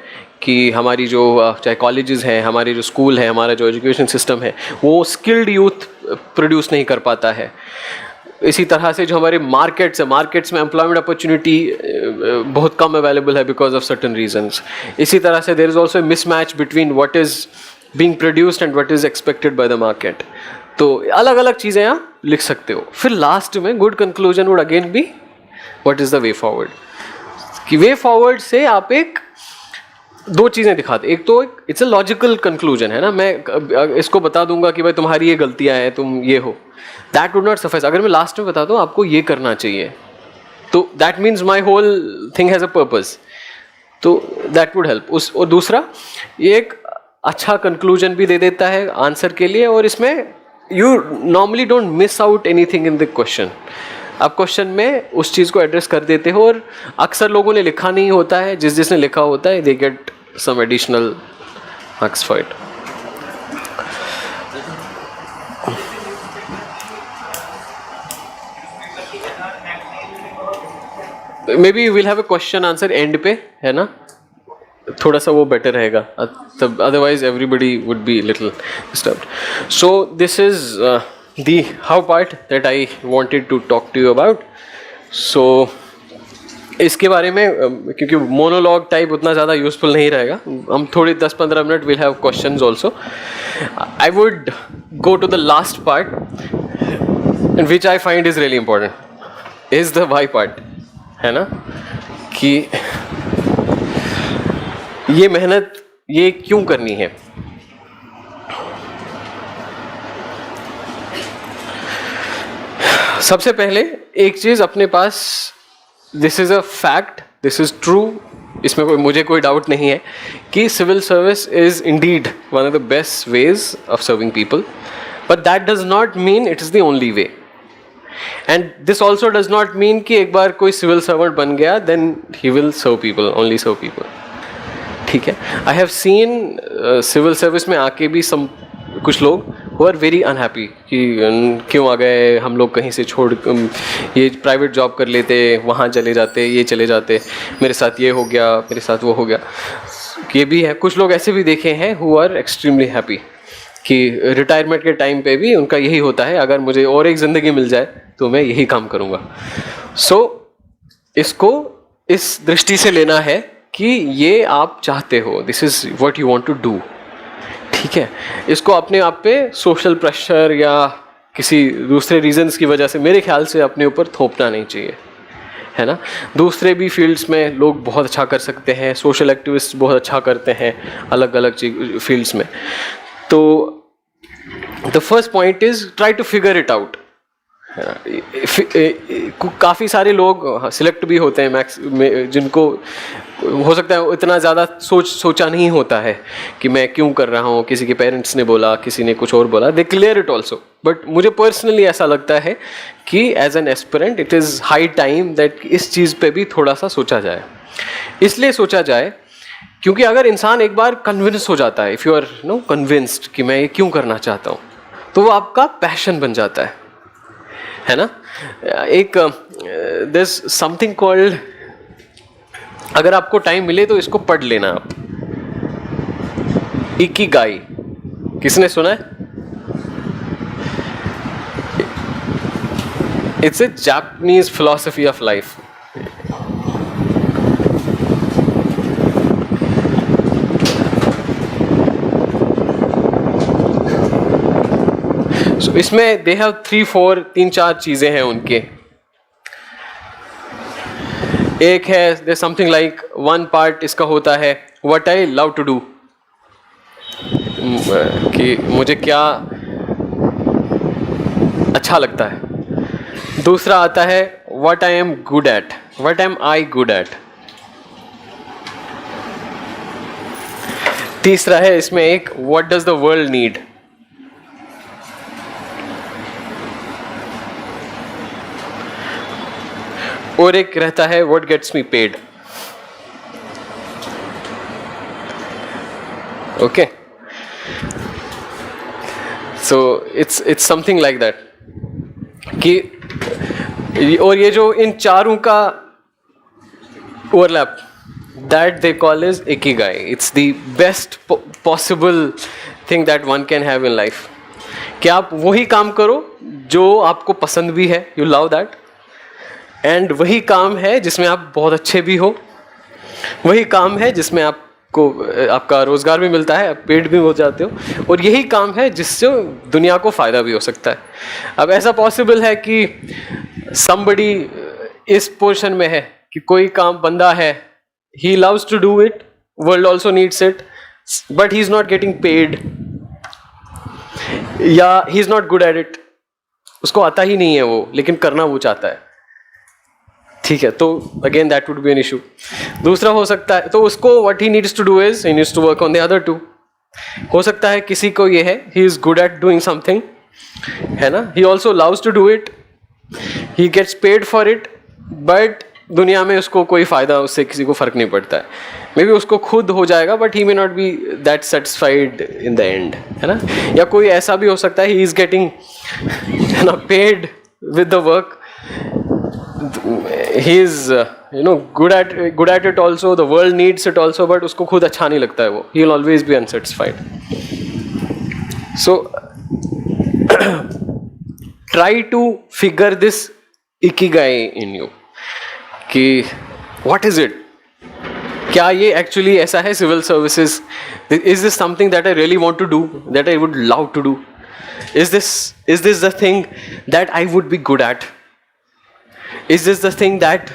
कि हमारी जो चाहे कॉलेजेस हैं, हमारे जो स्कूल है, हमारा जो एजुकेशन सिस्टम है, वो स्किल्ड यूथ प्रोड्यूस नहीं कर पाता है। इसी तरह से जो हमारे मार्केट्स है, मार्केट्स में एम्प्लॉयमेंट अपॉर्चुनिटी बहुत कम अवेलेबल है बिकॉज ऑफ सर्टन रीजंस। इसी तरह से there is also mismatch between what is being produced and what is expected by the market. तो अलग अलग चीज़ें आप लिख सकते हो। फिर लास्ट में good conclusion would again be what is the way forward, कि वे फॉरवर्ड से आप एक दो चीज़ें दिखाते। एक तो इट्स अ लॉजिकल कंक्लूजन है ना, मैं इसको बता दूंगा कि भाई तुम्हारी ये गलतियां हैं, तुम ये हो, दैट वुड नॉट सफिस। अगर मैं लास्ट में बता दूं आपको ये करना चाहिए, तो that means my whole thing has a purpose, तो दैट वुड हेल्प। और दूसरा, ये एक अच्छा कंक्लूजन भी दे देता है आंसर के लिए, और इसमें you normally don't miss out anything in the question. आप क्वेश्चन में उस चीज़ को एड्रेस कर देते हो, और अक्सर लोगों ने लिखा नहीं होता है, जिसने लिखा होता है they get some additional marks for it. Maybe we'll have a question answer end पे, है ना, थोड़ा सा वो better रहेगा, तब otherwise everybody would be little disturbed. So this is the how part that I wanted to talk to you about. So इसके बारे में क्योंकि मोनोलॉग टाइप उतना ज़्यादा यूज़फुल नहीं रहेगा, हम थोड़ी 10-15 minute will have questions also. I would go to the last part and which I find is really important is the why part, है ना, कि ये मेहनत ये क्यों करनी है। सबसे पहले एक चीज़ अपने पास, this is a fact, this is true, इसमें मुझे कोई डाउट नहीं है कि civil service is indeed one of the best ways of serving people, but that does not mean it is the only way. And this also does not mean कि एक बार कोई सिविल सर्वेंट बन गया then he will serve people, only serve people, ठीक है। I have seen civil service में आके भी कुछ लोग who are very unhappy कि क्यों आ गए हम लोग कहीं से छोड़, ये प्राइवेट जॉब कर लेते, वहाँ चले जाते, ये चले जाते, मेरे साथ ये हो गया, मेरे साथ वो हो गया. ये भी है. कुछ लोग ऐसे भी देखे हैं who are extremely happy कि रिटायरमेंट के टाइम पे भी उनका यही होता है, अगर मुझे और एक ज़िंदगी मिल जाए तो मैं यही काम करूँगा. सो इसको इस दृष्टि से लेना है कि ये आप चाहते हो, this is what you want to do. ठीक है. इसको अपने आप पे सोशल प्रेशर या किसी दूसरे रीजंस की वजह से मेरे ख्याल से अपने ऊपर थोपना नहीं चाहिए, है ना. दूसरे भी फील्ड्स में लोग बहुत अच्छा कर सकते हैं, सोशल एक्टिविस्ट बहुत अच्छा करते हैं अलग अलग फील्ड्स में. तो the first point is try to figure it out. काफ़ी सारे लोग सिलेक्ट भी होते हैं मैक्स में, जिनको हो सकता है इतना ज़्यादा सोचा नहीं होता है कि मैं क्यों कर रहा हूँ, किसी के पेरेंट्स ने बोला, किसी ने कुछ और बोला, they clear it also. But मुझे पर्सनली ऐसा लगता है कि as an aspirant it is high time that इस चीज़ पे भी थोड़ा सा सोचा जाए. इसलिए सोचा जाए क्योंकि अगर इंसान एक बार कन्विंस हो जाता है, if you are no convinced कि मैं ये क्यों करना चाहता हूँ, तो वो आपका पैशन बन जाता है ना. एक देयर इज समथिंग कॉल्ड, अगर आपको टाइम मिले तो इसको पढ़ लेना आप, इकिगाई. किसने सुना है? It's a Japanese philosophy of life. इसमें दे हैव 3-4 चीज़ें हैं उनके. एक है they something like one part इसका होता है what I love to do, कि मुझे क्या अच्छा लगता है. दूसरा आता है what I am good at, what am I good at. तीसरा है इसमें एक what does the world need. और एक रहता है what gets me paid. Okay, so it's something like that कि, और ये जो इन चारों का overlap, that they call is Ikigai. It's the best possible thing that one can have in life. कि आप वही काम करो जो आपको पसंद भी है, यू लव दैट, एंड वही काम है जिसमें आप बहुत अच्छे भी हो, वही काम है जिसमें आपको आपका रोज़गार भी मिलता है, आप पेड भी हो जाते हो, और यही काम है जिससे दुनिया को फ़ायदा भी हो सकता है. अब ऐसा पॉसिबल है कि somebody इस पोर्शन में है कि कोई काम बंदा है, he loves to do it, world also needs it, but he is not getting paid, या he is not good at it, उसको आता ही नहीं है वो, लेकिन करना वो चाहता है. ठीक है, तो again that would be an issue. दूसरा हो सकता है, तो उसको what he needs to do is he needs to work on the other two. हो सकता है किसी को ये है he is good at doing something, है ना, he also loves to do it, he gets paid for it, but दुनिया में उसको कोई फ़ायदा, उससे किसी को फ़र्क नहीं पड़ता है. मे बी उसको खुद हो जाएगा but he may not be that satisfied in the end, है ना. या कोई ऐसा भी हो सकता है ही इज़ गेटिंग, है ना, paid with the work, he is good at it also, the world needs it also, but उसको खुद अच्छा नहीं लगता है वो, he will always be unsatisfied. So try to figure this ikigai in you कि what is it, क्या ये actually ऐसा है civil services, is this something that I really want to do, that I would love to do, is this the thing that I would be good at, is this the thing that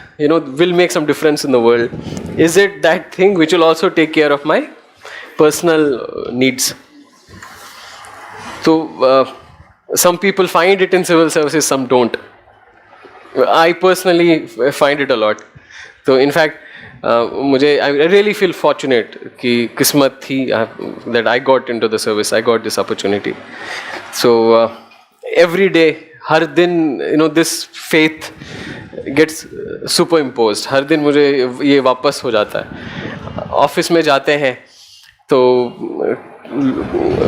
will make some difference in the world, is it that thing which will also take care of my personal needs. So some people find it in civil services, some don't. I personally find it a lot. So in fact I really feel fortunate कि किस्मत थी that I got into the service, I got this opportunity. So every day, हर दिन this faith gets superimposed. हर दिन मुझे ये वापस हो जाता है. ऑफिस में जाते हैं तो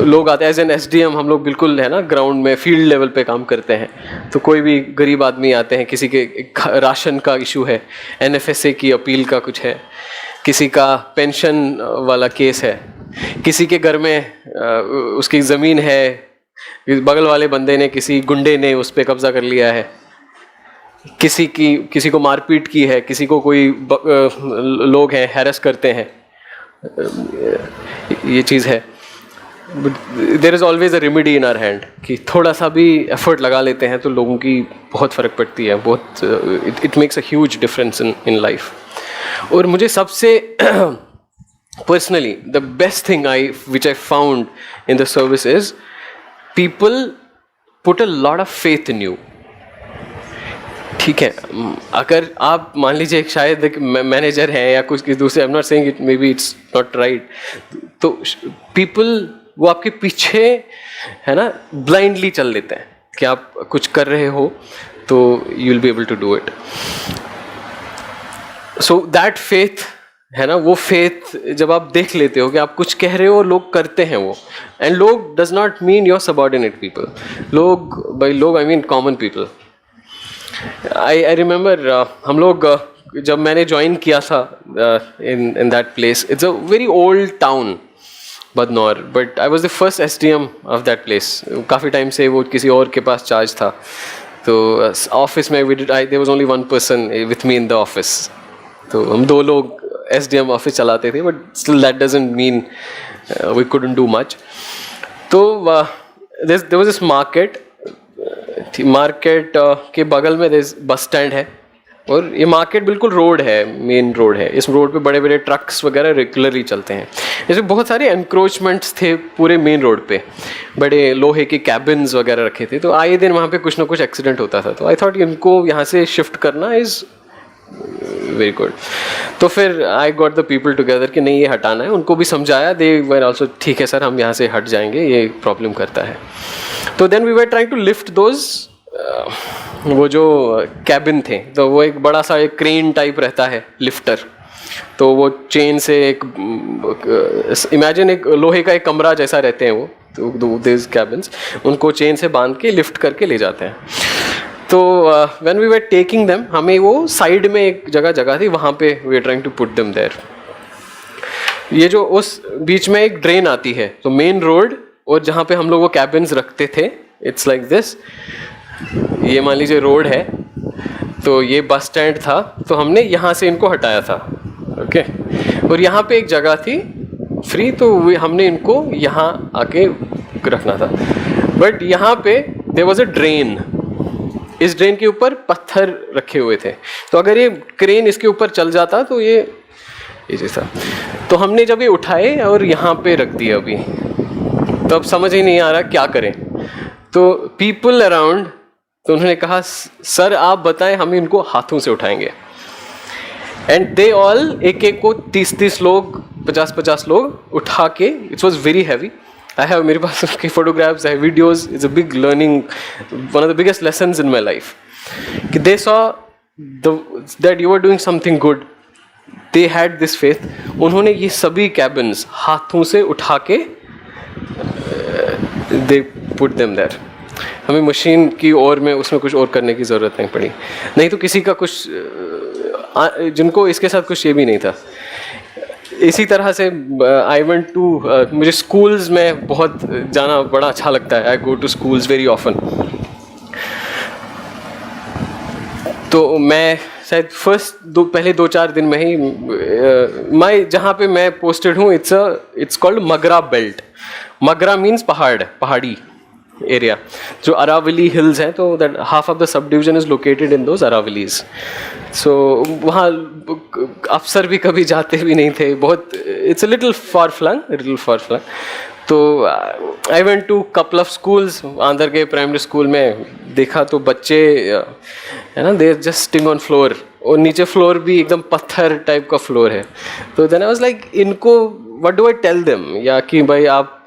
लोग आते हैं एज एन SDM, हम लोग बिल्कुल है ना ग्राउंड में फील्ड लेवल पे काम करते हैं। तो कोई भी गरीब आदमी आते हैं, किसी के राशन का इशू है, NFSA की अपील का कुछ है, किसी का पेंशन वाला केस है, किसी के घर में उसकी ज़मीन है, बगल वाले बंदे ने, किसी गुंडे ने उस पर कब्जा कर लिया है, किसी को मारपीट की है, किसी को कोई लोग हैं हैरेस करते हैं, ये चीज़ है। There is always a remedy in our hand कि थोड़ा सा भी एफर्ट लगा लेते हैं तो लोगों की बहुत फ़र्क पड़ती है, बहुत it makes a huge difference in life. और मुझे सबसे personally the best thing which I found in the service is people put a lot of faith in you। ठीक है, अगर आप मान लीजिए शायद एक मैनेजर है या कुछ दूसरे, I am not saying it, may be it's not right, तो पीपल वो आपके पीछे है ना ब्लाइंडली चल लेते हैं कि आप कुछ कर रहे हो तो you will be able to do it. So that faith है ना, वो फेथ जब आप देख लेते हो कि आप कुछ कह रहे हो और लोग करते हैं वो, एंड लोग does not mean your subordinate people, लोग बाई लोग I mean common people. I remember हम लोग जब मैंने ज्वाइन किया था in that place, it's a very old town Badnore, but I was the first SDM of that place. काफ़ी time से वो किसी और के पास चार्ज था, तो ऑफिस में there was only one person with me in the office, तो हम 2 लोग SDM ऑफिस चलाते थे, but still that doesn't mean we couldn't do much. तो देयर वाज दिस मार्केट के बगल में बस स्टैंड है, और ये मार्केट बिल्कुल रोड है, मेन रोड है। इस रोड पे बड़े बड़े ट्रक्स वगैरह रेगुलरली चलते हैं। इसमें बहुत सारे एनक्रोचमेंट्स थे पूरे मेन रोड पे, बड़े लोहे के कैबिन्स वगैरह रखे थे, तो आए दिन वहाँ पे कुछ ना कुछ एक्सीडेंट होता था। तो आई थॉट इनको यहाँ से शिफ्ट करना इज़ वेरी गुड। तो फिर I got the people together कि नहीं ये हटाना है, उनको भी समझाया, दे वर ऑल्सो ठीक है सर हम यहाँ से हट जाएंगे, ये प्रॉब्लम करता है। तो then we were trying to lift those, वो जो कैबिन थे, तो वो एक बड़ा सा एक क्रेन टाइप रहता है लिफ्टर, तो वो चेन से इमेजिन एक लोहे का एक कमरा जैसा रहते हैं वो, तो दिस कैबिन्स, उनको चेन से बांध के लिफ्ट करके ले जाते हैं। तो when we were taking them, हमें वो साइड में एक जगह थी, वहाँ पे we are trying to put them there. ये जो उस बीच में एक ड्रेन आती है, तो मेन रोड और जहाँ पे हम लोग वो कैबिन्स रखते थे, इट्स लाइक दिस, ये मान लीजिए रोड है, तो ये बस स्टैंड था, तो हमने यहाँ से इनको हटाया था, ओके। और यहाँ पे एक जगह थी फ्री, तो हमने इनको यहाँ आके रखना था, बट यहाँ पे देयर वाज अ ड्रेन, इस ड्रेन के ऊपर पत्थर रखे हुए थे, तो अगर ये क्रेन इसके ऊपर चल जाता तो ये जैसा, तो हमने जब ये उठाए और यहाँ पे रख दिया अभी, तो अब समझ ही नहीं आ रहा क्या करें। तो पीपल अराउंड, तो उन्होंने कहा सर आप बताएं, हम इनको हाथों से उठाएंगे, एंड दे ऑल एक को 30 लोग 50 लोग उठा के, it was very heavy. I have मेरे पास उसके photographs, I have videos. It's a big learning, one of the biggest lessons in my life. कि they saw that you were doing something good. They had this faith. उन्होंने ये सभी cabins हाथों से उठा के they put them there. हमें machine की और में उसमें कुछ और करने की ज़रूरत नहीं पड़ी, नहीं तो किसी का कुछ जिनको इसके साथ कुछ ये भी नहीं था। इसी तरह से आई वेंट टू, मुझे स्कूल्स में बहुत जाना बड़ा अच्छा लगता है, I go to schools very often. तो मैं शायद पहले 2-4 दिन में ही मैं जहाँ पे मैं पोस्टेड हूँ, it's called Magra belt. Magra means पहाड़ी एरिया, जो अरावली हिल्स हैं, तो that half of the sub division is located in those Aravallis. So वहाँ अफसर भी कभी जाते भी नहीं थे, बहुत it's a little far flung. तो I went to couple of schools, Andhra के प्राइमरी स्कूल में देखा तो बच्चे है ना, they are just sitting on floor, और नीचे फ्लोर भी एकदम पत्थर टाइप का फ्लोर है। तो देन आई वाज लाइक, इनको what do I tell them, या कि भाई आप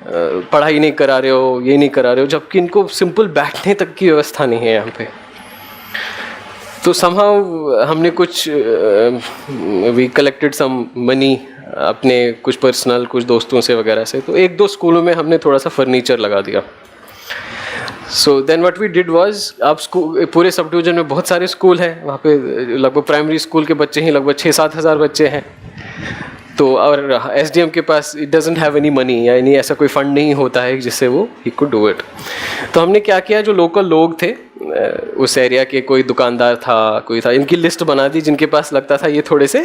पढ़ाई नहीं करा रहे हो, ये नहीं करा रहे हो, जबकि इनको सिंपल बैठने तक की व्यवस्था नहीं है यहाँ पे। तो somehow हमने कुछ वी कलेक्टेड सम मनी अपने कुछ पर्सनल कुछ दोस्तों से वगैरह से, तो 1-2 स्कूलों में हमने थोड़ा सा फर्नीचर लगा दिया. So then what we did was, आप स्कूल पूरे सब डिवीजन में बहुत सारे स्कूल हैं, वहाँ पे लगभग प्राइमरी स्कूल के बच्चे ही लगभग 6-7 हज़ार बच्चे हैं. तो और एसडीएम के पास it doesn't have any money, यानी ऐसा कोई फंड नहीं होता है जिससे वो ही कुड डू इट. तो हमने क्या किया, जो लोकल लोग थे उस एरिया के, कोई दुकानदार था, कोई था, इनकी लिस्ट बना दी जिनके पास लगता था ये थोड़े से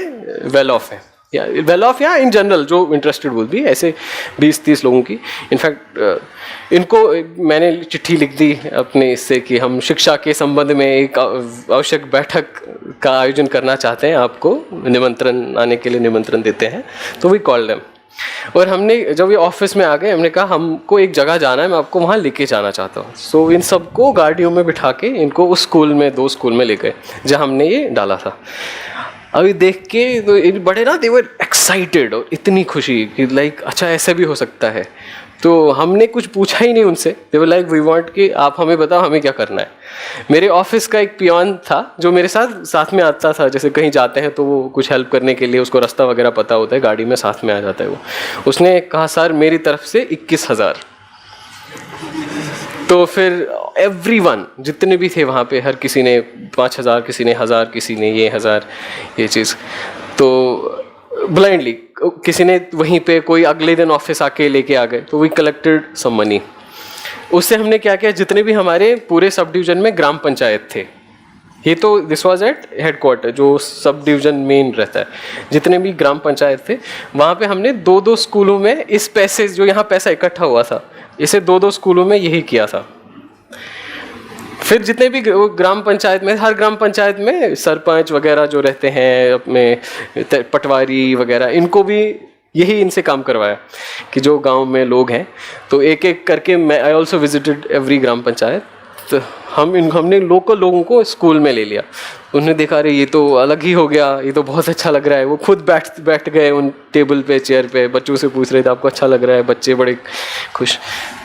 वेल ऑफ है, या वेल ऑफ या इन जनरल जो इंटरेस्टेड वुड बी, ऐसे 20-30 लोगों की. इनफैक्ट इनको मैंने चिट्ठी लिख दी अपने इससे कि हम शिक्षा के संबंध में एक आवश्यक बैठक का आयोजन करना चाहते हैं, आपको निमंत्रण आने के लिए निमंत्रण देते हैं. तो वी कॉल्ड देम, और हमने जब ये ऑफिस में आ गए हमने कहा हमको एक जगह जाना है, मैं आपको वहाँ लेके जाना चाहता हूँ. सो इन सबको गाड़ियों में बिठा के इनको उस स्कूल में 2 स्कूल में ले गए जहाँ हमने ये डाला था. अभी देख के तो बड़े ना, दे वर एक्साइटेड, और इतनी खुशी कि लाइक अच्छा ऐसे भी हो सकता है. तो हमने कुछ पूछा ही नहीं उनसे, दे वर लाइक वी वांट कि आप हमें बताओ हमें क्या करना है. मेरे ऑफिस का एक पियोन था जो मेरे साथ में आता था, जैसे कहीं जाते हैं तो वो कुछ हेल्प करने के लिए, उसको रास्ता वगैरह पता होता है, गाड़ी में साथ में आ जाता है वो. उसने कहा सर मेरी तरफ से 21,000. तो फिर एवरीवन जितने भी थे वहाँ पे, हर किसी ने 5,000, किसी ने 1,000, किसी ने ये 1,000, ये चीज़. तो ब्लाइंडली किसी ने वहीं पे, कोई अगले दिन ऑफिस आके लेके आ गए. तो वी कलेक्टेड सम मनी. उससे हमने क्या किया, जितने भी हमारे पूरे सब डिवीजन में ग्राम पंचायत थे, ये तो दिस वाज एट हेडक्वार्टर जो सब डिवीजन मेन रहता है, जितने भी ग्राम पंचायत थे वहाँ पे हमने 2-2 स्कूलों में इस पैसे, जो यहाँ पैसा इकट्ठा हुआ था, इसे 2-2 स्कूलों में यही किया था. फिर जितने भी ग्राम पंचायत में, हर ग्राम पंचायत में सरपंच वगैरह जो रहते हैं, अपने पटवारी वगैरह, इनको भी यही इनसे काम करवाया कि जो गांव में लोग हैं, तो एक एक करके मैं आई ऑल्सो विजिटेड एवरी ग्राम पंचायत. तो हमने लोकल लोगों को स्कूल में ले लिया. उन्होंने देखा अरे ये तो अलग ही हो गया, ये तो बहुत अच्छा लग रहा है. वो खुद बैठ गए उन टेबल पे, चेयर पे, बच्चों से पूछ रहे थे आपको अच्छा लग रहा है, बच्चे बड़े खुश.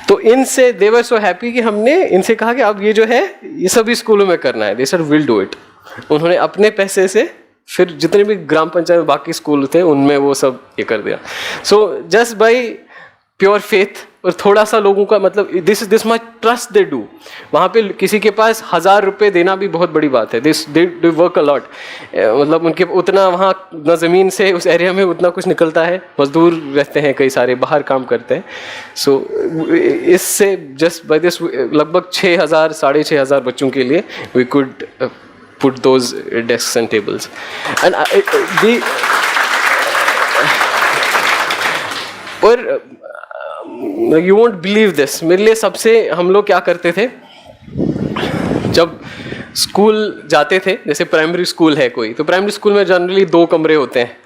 तो इनसे दे वर सो हैप्पी कि हमने इनसे कहा कि अब ये जो है ये सभी स्कूलों में करना है. They said will do it. उन्होंने अपने पैसे से फिर जितने भी ग्राम पंचायत बाकी स्कूल थे उनमें वो सब ये कर दिया. So just by pure faith, और थोड़ा सा लोगों का मतलब this much trust they do. वहाँ पे किसी के पास 1,000 रुपये देना भी बहुत बड़ी बात है. They work a lot. मतलब उनके उतना वहाँ न ज़मीन से उस एरिया में उतना कुछ निकलता है, मजदूर रहते हैं, कई सारे बाहर काम करते हैं. सो इससे जस्ट बाय दिस लगभग 6,000 6,500 बच्चों के लिए we could put those desks and tables. And और you won't believe this, मेरे लिए सबसे, हम लोग क्या करते थे जब स्कूल जाते थे, जैसे प्राइमरी स्कूल है कोई, तो प्राइमरी स्कूल में जनरली 2 कमरे होते हैं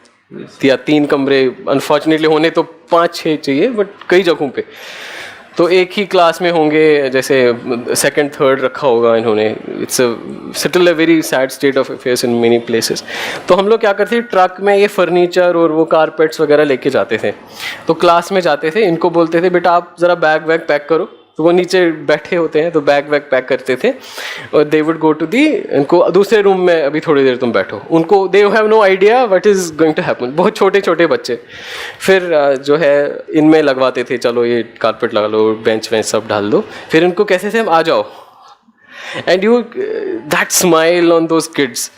या 3 कमरे, अनफॉर्चुनेटली होने तो 5-6 चाहिए, बट कई जगहों पे तो एक ही क्लास में होंगे, जैसे 2nd 3rd रखा होगा इन्होंने. It's still a very sad state of affairs in many places. तो हम लोग क्या करते थे, ट्रक में ये फर्नीचर और वो कारपेट्स वगैरह लेके जाते थे. तो क्लास में जाते थे, इनको बोलते थे बेटा आप ज़रा बैग वैग पैक करो. तो वो नीचे बैठे होते हैं, तो बैग वैग पैक करते थे, और they would go to the, इनको दूसरे रूम में अभी थोड़ी देर तुम बैठो. उनको they have no idea what is going to happen. बहुत छोटे छोटे बच्चे. फिर जो है इनमें लगवाते थे, चलो ये कारपेट लगा लो, बेंच वेंच सब डाल दो. फिर इनको कैसे थे, हम आ जाओ. And you that smile on those kids,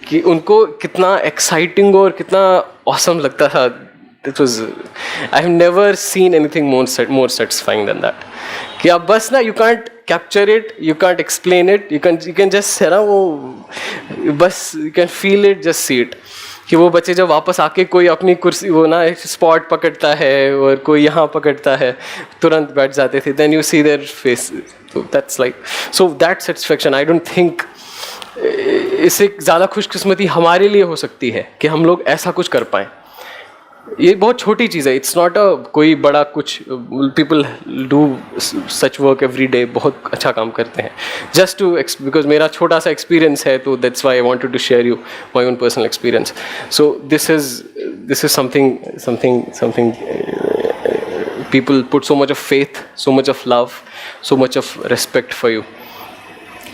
कि उनको कितना एक्साइटिंग और कितना ऑसम लगता था. It was, I have never seen anything more satisfying than that. कि आप बस ना, you can't capture it, you can't explain it, you can just है ना वो बस you can feel it, just see it. कि वो बच्चे जब वापस आके कोई अपनी कुर्सी वो ना स्पॉट पकड़ता है और कोई यहाँ पकड़ता है, तुरंत बैठ जाते थे. then you see their face. So that's like, so that satisfaction, I don't think इससे ज़्यादा खुशकिस्मती हमारे लिए हो सकती है कि हम लोग ऐसा कुछ कर पाएँ. ये बहुत छोटी चीज़ है, इट्स नॉट अ कोई बड़ा कुछ. People do such work every day, बहुत अच्छा काम करते हैं. जस्ट टू बिकॉज मेरा छोटा सा एक्सपीरियंस है, तो that's why I wanted to share you my own personal experience. So this is something people put so much of faith, so much of love, so much of respect for you.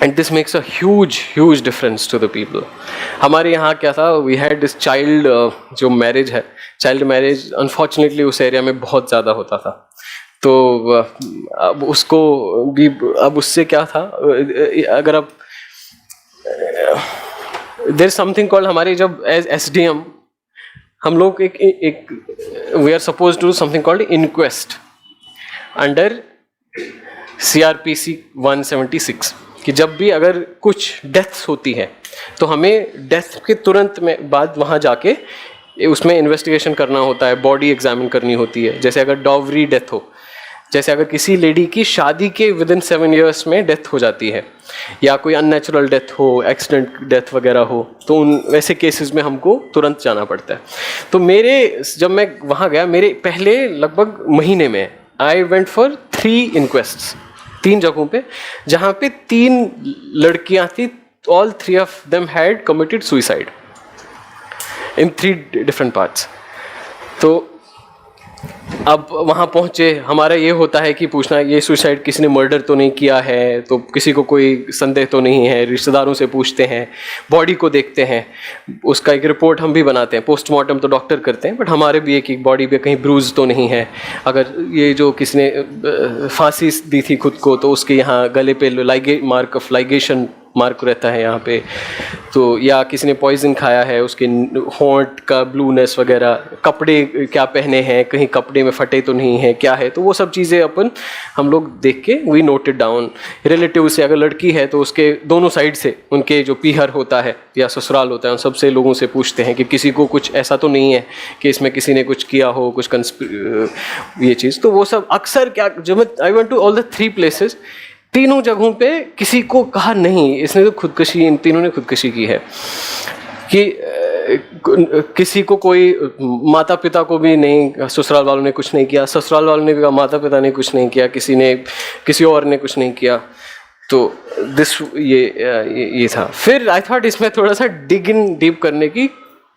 And this makes a huge difference to the people. हमारे यहाँ क्या था, we had this child जो marriage है, child marriage unfortunately उस area में बहुत ज़्यादा होता था। तो अब उसको भी, अब उससे क्या था, अगर आप देयर समथिंग कॉल्ड, हमारे जब एज SDM हम लोग एक we are suppose to do something called inquest under CRPC 176, कि जब भी अगर कुछ डेथ्स होती है तो हमें डेथ के तुरंत में बाद वहाँ जाके उसमें इन्वेस्टिगेशन करना होता है, बॉडी एग्जामिन करनी होती है। जैसे अगर डॉवरी डेथ हो, जैसे अगर किसी लेडी की शादी के विदिन 7 years में डेथ हो जाती है, या कोई अननेचुरल डेथ हो, एक्सीडेंट डेथ वगैरह हो, तो उन वैसे केसेस में हमको तुरंत जाना पड़ता है। तो जब मैं वहाँ गया, मेरे पहले लगभग महीने में आई वेंट फॉर 3 inquests, 3 जगहों पे, जहाँ पे 3 लड़कियाँ थी, all 3 of them had committed suicide in 3 different parts। तो अब वहाँ पहुँचे, हमारा ये होता है कि पूछना ये सुसाइड किसी ने मर्डर तो नहीं किया है, तो किसी को कोई संदेह तो नहीं है, रिश्तेदारों से पूछते हैं, बॉडी को देखते हैं, उसका एक रिपोर्ट हम भी बनाते हैं, पोस्टमार्टम तो डॉक्टर करते हैं, बट हमारे भी एक बॉडी पे कहीं ब्रूज तो नहीं है। अगर ये जो किसी ने फांसी दी थी खुद को, तो उसके यहाँ गले पे मार्क ऑफ लाइगेशन मार्क रहता है यहाँ पे, तो या किसी ने पॉइजन खाया है, उसके होंठ का ब्लूनेस वगैरह, कपड़े क्या पहने हैं, कहीं कपड़े में फटे तो नहीं है, क्या है, तो वो सब चीज़ें हम लोग देख के वी नोटेड डाउन। रिलेटिव से अगर लड़की है तो उसके दोनों साइड से उनके जो पीहर होता है या ससुराल होता है, उन सबसे लोगों से पूछते हैं कि किसी को कुछ ऐसा तो नहीं है कि इसमें किसी ने कुछ किया हो, कुछ ये चीज़। तो वो सब अक्सर क्या, जब I went to all the 3 places, तीनों जगहों पे किसी को कहा नहीं इसने तो खुदकुशी, इन तीनों ने खुदकुशी की है, कि किसी को कोई माता पिता को भी नहीं, ससुराल वालों ने कुछ नहीं किया, ससुराल वालों ने भी कहा माता पिता ने कुछ नहीं किया, किसी और ने कुछ नहीं किया। तो ये था। फिर आई थॉट इसमें थोड़ा सा डिग इन डीप करने की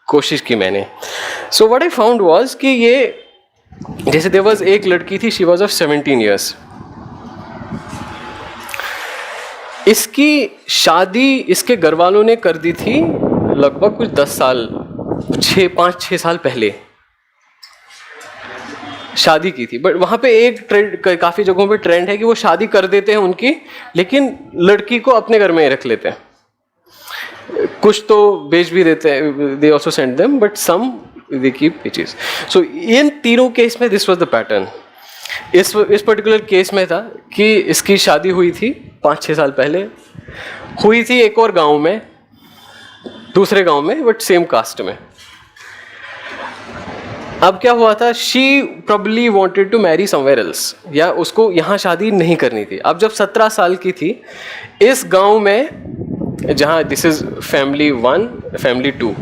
कोशिश की मैंने। So what I found was कि ये, जैसे देयर वाज एक लड़की थी, शी वाज ऑफ 17 years। इसकी शादी इसके घर वालों ने कर दी थी लगभग कुछ 10 साल, 5-6 साल पहले शादी की थी। बट वहाँ पे एक ट्रेंड, काफ़ी जगहों पे ट्रेंड है कि वो शादी कर देते हैं उनकी, लेकिन लड़की को अपने घर में ही रख लेते हैं। कुछ तो बेच भी देते हैं, they also send them, but some they keep चीज। सो इन तीनों केस में दिस वाज द पैटर्न। इस पर्टिकुलर केस में था कि इसकी शादी हुई थी 5-6 साल पहले, हुई थी एक और गांव में, दूसरे गांव में, बट सेम कास्ट में। अब क्या हुआ था, she probably wanted to marry somewhere else, या उसको यहाँ शादी नहीं करनी थी। अब जब 17 साल की थी, इस गांव में, जहाँ दिस इज फैमिली 1, फैमिली 2,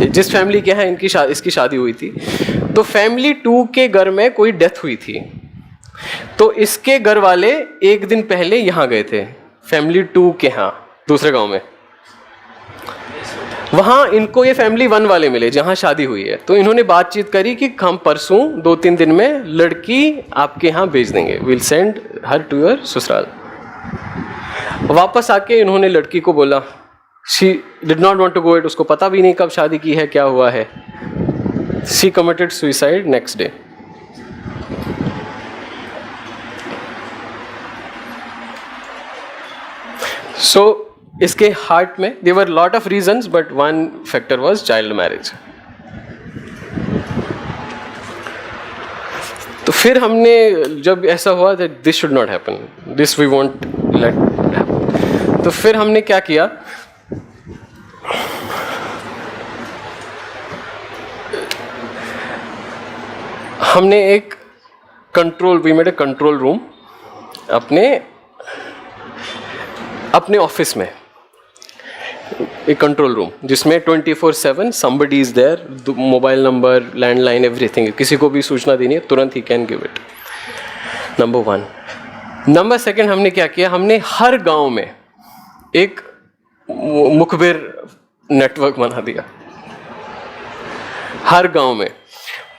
जिस फैमिली के यहाँ इसकी शादी हुई थी, तो फैमिली 2 के घर में कोई डेथ हुई थी। तो इसके घर वाले एक दिन पहले यहाँ गए थे, फैमिली 2 के यहाँ, दूसरे गांव में। वहाँ इनको ये फैमिली 1 वाले मिले जहाँ शादी हुई है। तो इन्होंने बातचीत करी कि हम परसों 2-3 दिन में लड़की आपके यहाँ भेज देंगे, will send her to your sasural. वापस आके इन्होंने लड़की को बोला, she did not want to go it, उसको पता भी नहीं कब शादी की है, क्या हुआ है। She committed suicide next day. So इसके हार्ट में there were lot of reasons, but one factor was child marriage. तो फिर हमने, जब ऐसा हुआ that this should not happen, this we won't let happen, तो फिर हमने क्या किया, हमने एक we made a control room अपने ऑफिस में, एक कंट्रोल रूम जिसमें 24/7 somebody is there, mobile number, landline, everything. किसी को भी सूचना देनी है तुरंत he can give it, number 1। Number 2, हमने क्या किया, हमने हर गांव में एक मुखबिर नेटवर्क बना दिया, हर गांव में,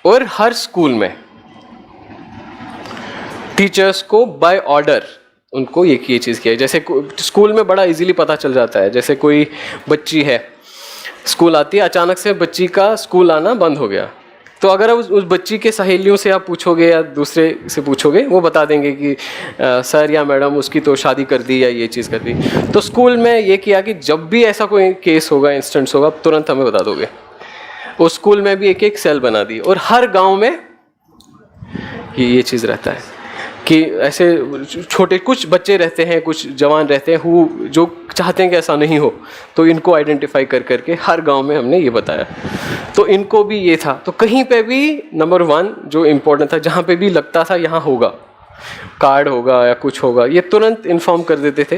और हर स्कूल में टीचर्स को बाय ऑर्डर उनको ये चीज़ किया। जैसे स्कूल में बड़ा इजीली पता चल जाता है, जैसे कोई बच्ची है स्कूल आती है, अचानक से बच्ची का स्कूल आना बंद हो गया। तो अगर आप उस बच्ची के सहेलियों से आप पूछोगे या दूसरे से पूछोगे, वो बता देंगे कि सर या मैडम उसकी तो शादी कर दी या ये चीज़ कर दी। तो स्कूल में ये किया कि जब भी ऐसा कोई केस होगा, इंस्टेंस होगा, तुरंत हमें बता दोगे। उस स्कूल में भी एक एक सेल बना दी, और हर गांव में ये चीज़ रहता है कि ऐसे छोटे कुछ बच्चे रहते हैं, कुछ जवान रहते हैं जो चाहते हैं कि ऐसा नहीं हो, तो इनको आइडेंटिफाई कर करके हर गांव में हमने ये बताया। तो इनको भी ये था। तो कहीं पे भी नंबर 1 जो इम्पोर्टेंट था, जहाँ पे भी लगता था यहाँ होगा, कार्ड होगा या कुछ होगा, ये तुरंत इन्फॉर्म कर देते थे।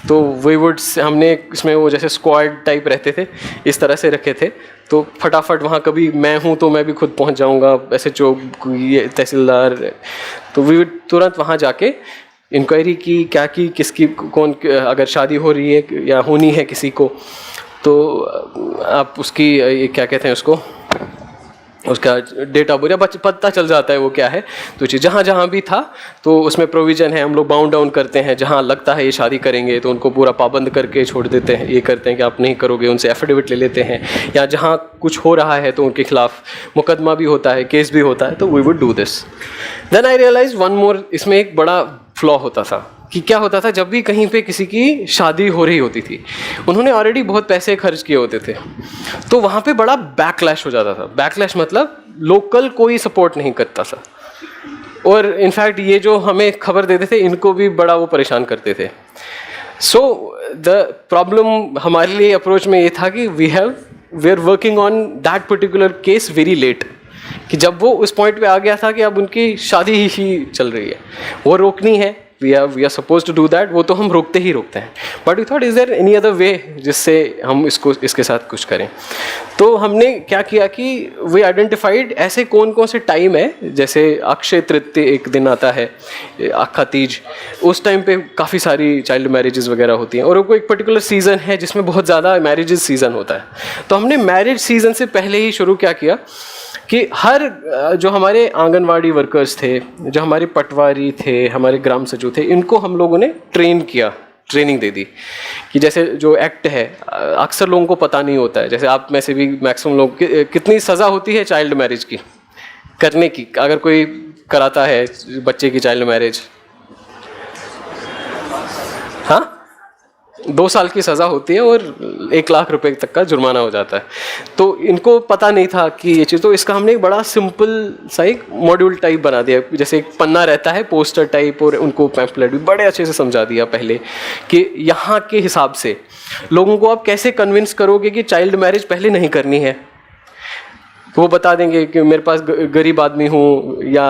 तो वीवुड्स हमने इसमें वो जैसे स्क्वाड टाइप रहते थे, इस तरह से रखे थे। तो फटाफट वहाँ कभी मैं हूँ तो मैं भी खुद पहुँच जाऊँगा, SHO ये तहसीलदार, तो वी तुरंत वहाँ जाके इंक्वायरी की, क्या की, किसकी कौन, अगर शादी हो रही है या होनी है किसी को, तो आप उसकी ये क्या कहते हैं उसको, उसका डेटा या पता चल जाता है वो क्या है। तो चीज़ जहाँ जहाँ भी था तो उसमें प्रोविज़न है, हम लोग बाउंड डाउन करते हैं। जहाँ लगता है ये शादी करेंगे तो उनको पूरा पाबंद करके छोड़ देते हैं, ये करते हैं कि आप नहीं करोगे, उनसे एफिडेविट ले लेते हैं। या जहाँ कुछ हो रहा है तो उनके खिलाफ मुकदमा भी होता है, केस भी होता है। तो we would do this. Then I realise one more, इसमें एक बड़ा फ्लॉ होता था कि क्या होता था, जब भी कहीं पे किसी की शादी हो रही होती थी, उन्होंने ऑलरेडी बहुत पैसे खर्च किए होते थे, तो वहाँ पे बड़ा बैकलैश हो जाता था। बैकलैश मतलब लोकल कोई सपोर्ट नहीं करता था, और इनफैक्ट ये जो हमें खबर देते थे इनको भी बड़ा वो परेशान करते थे। सो द प्रॉब्लम हमारे लिए अप्रोच में ये था कि we are working on that particular case very late, कि जब वो उस पॉइंट पे आ गया था कि अब उनकी शादी ही चल रही है, वो रोकनी है, we are suppose to do that, वो तो हम रोकते ही रोकते हैं। But we thought is there any other way जिससे हम इसके साथ कुछ करें। तो हमने क्या किया कि वी आइडेंटिफाइड ऐसे कौन कौन से टाइम है, जैसे अक्षय तृतीया एक दिन आता है, आखा तीज, उस टाइम पे काफ़ी सारी चाइल्ड मैरिजेस वगैरह होती हैं, और वो एक पर्टिकुलर सीज़न है जिसमें बहुत ज़्यादा मैरिजेस सीज़न होता है। तो हमने मैरिज सीज़न से पहले ही शुरू क्या किया कि हर जो हमारे आंगनवाड़ी वर्कर्स थे, जो हमारे पटवारी थे, हमारे ग्राम सचिव थे, इनको हम लोगों ने ट्रेन किया, ट्रेनिंग दे दी कि जैसे जो एक्ट है, अक्सर लोगों को पता नहीं होता है, जैसे आप में से भी मैक्सिमम लोग, कितनी सज़ा होती है चाइल्ड मैरिज की करने की, अगर कोई कराता है बच्चे की चाइल्ड मैरिज, हाँ 2 साल की सज़ा होती है और 1 लाख रुपए तक का जुर्माना हो जाता है। तो इनको पता नहीं था कि ये चीज़, तो इसका हमने एक बड़ा सिंपल सा एक मॉड्यूल टाइप बना दिया, जैसे एक पन्ना रहता है पोस्टर टाइप, और उनको पैम्फलेट भी बड़े अच्छे से समझा दिया पहले कि यहाँ के हिसाब से लोगों को आप कैसे कन्विंस करोगे कि चाइल्ड मैरिज पहले नहीं करनी है। वो बता देंगे कि मेरे पास गरीब आदमी हूँ, या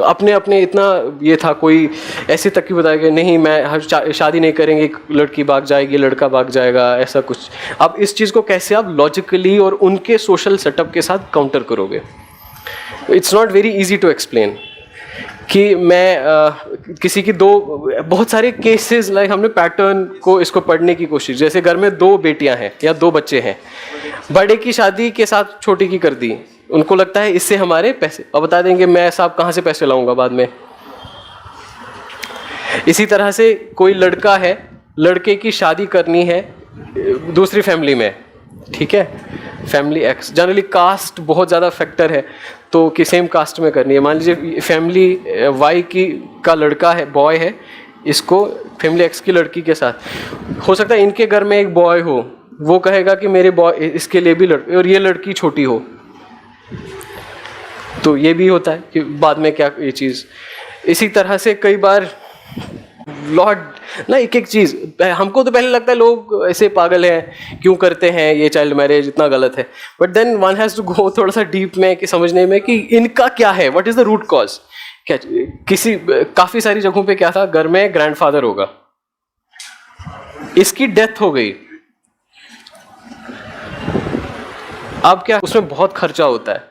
अपने अपने इतना ये था, कोई ऐसे तक की बताएगा नहीं मैं शादी नहीं करेंगे, लड़की भाग जाएगी, लड़का भाग जाएगा, ऐसा कुछ। अब इस चीज़ को कैसे आप लॉजिकली और उनके सोशल सेटअप के साथ काउंटर करोगे, it's not very easy to explain. कि मैं किसी की बहुत सारे केसेस, लाइक हमने पैटर्न को इसको पढ़ने की कोशिश, जैसे घर में 2 बेटियां हैं या 2 बच्चे हैं, बड़े की शादी के साथ छोटी की कर दी, उनको लगता है इससे हमारे पैसे, और बता देंगे मैं साहब कहाँ से पैसे लाऊंगा बाद में। इसी तरह से कोई लड़का है, लड़के की शादी करनी है दूसरी फैमिली में, ठीक है, फैमिली एक्स, जनरली कास्ट बहुत ज़्यादा फैक्टर है, तो कि सेम कास्ट में करनी है। मान लीजिए फैमिली वाई का लड़का है, बॉय है, इसको फैमिली एक्स की लड़की के साथ, हो सकता है इनके घर में एक बॉय हो, वो कहेगा कि मेरे बॉय इसके लिए भी लड़की, और ये लड़की छोटी हो, तो ये भी होता है कि बाद में क्या ये चीज़। इसी तरह से कई बार लॉर्ड ना, एक एक चीज़ हमको तो पहले लगता है लोग ऐसे पागल हैं, क्यों करते हैं ये चाइल्ड मैरिज, इतना गलत है, but then one has to go थोड़ा सा डीप में कि समझने में कि इनका क्या है, what is the root cause. क्या काफ़ी सारी जगहों पे क्या था, घर में ग्रैंडफादर होगा, इसकी डेथ हो गई, अब क्या, उसमें बहुत खर्चा होता है,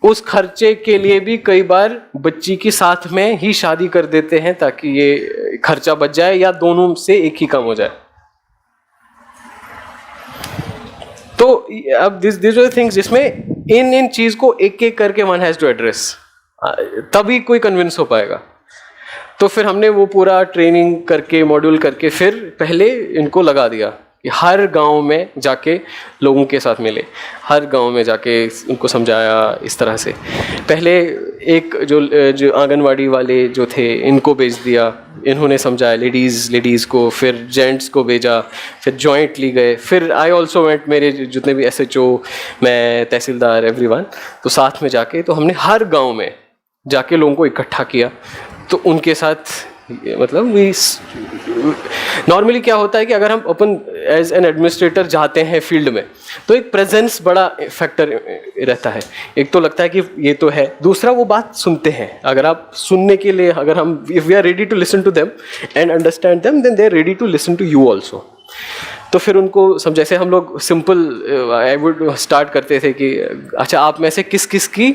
उस खर्चे के लिए भी कई बार बच्ची की साथ में ही शादी कर देते हैं ताकि ये खर्चा बच जाए, या दोनों से एक ही काम हो जाए। तो अब दिस आर थिंग्स जिसमें इन चीज को एक एक करके वन हैज टू एड्रेस, तभी कोई कन्विंस हो पाएगा। तो फिर हमने वो पूरा ट्रेनिंग करके, मॉड्यूल करके, फिर पहले इनको लगा दिया कि हर गांव में जाके लोगों के साथ मिले, हर गांव में जाके उनको समझाया इस तरह से। पहले एक जो आंगनवाड़ी वाले जो थे इनको भेज दिया, इन्होंने समझाया लेडीज़ को, फिर जेंट्स को भेजा, फिर जॉइंटली गए, फिर आई ऑल्सो वेंट, मेरे जितने भी SHO, मैं तहसीलदार, एवरीवन, तो साथ में जाके तो हमने हर गांव में जाके लोगों को इकट्ठा किया। तो उनके साथ मतलब नॉर्मली क्या होता है कि अगर हम अपन एज एन एडमिनिस्ट्रेटर जाते हैं फील्ड में तो एक प्रेजेंस बड़ा फैक्टर रहता है। एक तो लगता है कि ये तो है, दूसरा वो बात सुनते हैं। अगर आप सुनने के लिए, अगर हम if we are ready to listen to them and understand them, then they are ready to listen to you also. तो फिर उनको जैसे हम लोग सिंपल आई वुड स्टार्ट करते थे कि अच्छा आप में से किस किस की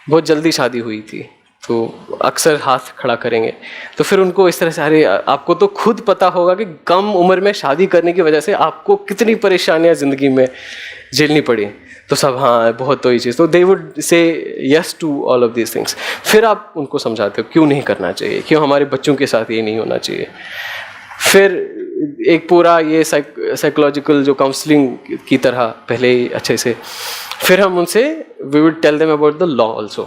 बहुत जल्दी शादी हुई थी, तो अक्सर हाथ खड़ा करेंगे। तो फिर उनको इस तरह से, अरे आपको तो खुद पता होगा कि कम उम्र में शादी करने की वजह से आपको कितनी परेशानियां ज़िंदगी में झेलनी पड़ी। तो सब हाँ बहुत तो ये चीज़, तो they would say yes to all of these things. फिर आप उनको समझाते हो क्यों नहीं करना चाहिए, क्यों हमारे बच्चों के साथ ये नहीं होना चाहिए। फिर एक पूरा ये साइकोलॉजिकल जो काउंसलिंग की तरह पहले ही अच्छे से, फिर हम उनसे we would tell them about the law also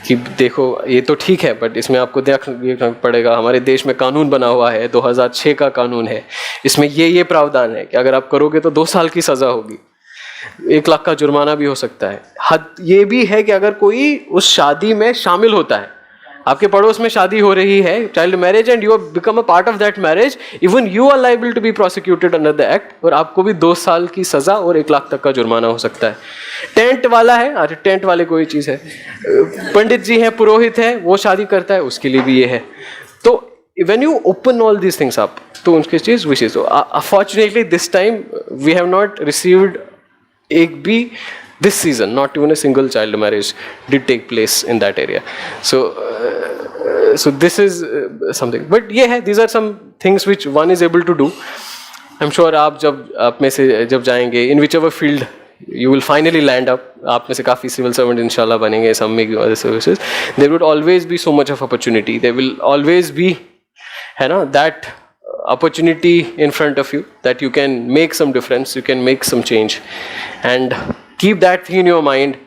कि देखो ये तो ठीक है बट इसमें आपको देखना पड़ेगा, हमारे देश में कानून बना हुआ है, 2006 का कानून है, इसमें ये प्रावधान है कि अगर आप करोगे तो 2 साल की सज़ा होगी, 1 लाख का जुर्माना भी हो सकता है। हद ये भी है कि अगर कोई उस शादी में शामिल होता है, आपके पड़ोस में शादी हो रही है, child marriage, and you have become a part of that marriage, even you are liable to be prosecuted under the act, और आपको भी 2 साल की सज़ा और 1 लाख तक का जुर्माना हो सकता है। टेंट वाला है, अरे टेंट वाले कोई चीज़ है, पंडित जी हैं, पुरोहित है, वो शादी करता है, उसके लिए भी ये है। तो when you open all these things up, तो उनके चीज़ विशेष हो। Unfortunately this time we have not received एक भी this season, not even a single child marriage did take place in that area. So this is something, but ये है, these are some things which one is able to do. I'm sure आप में से जब जाएंगे in whichever field you will finally land up, आप में से काफ़ी civil servant इंशाल्लाह बनेंगे, some make other services, there would always be so much of opportunity, there will always be है ना that opportunity in front of you that you can make some difference, you can make some change, and keep that thing in your mind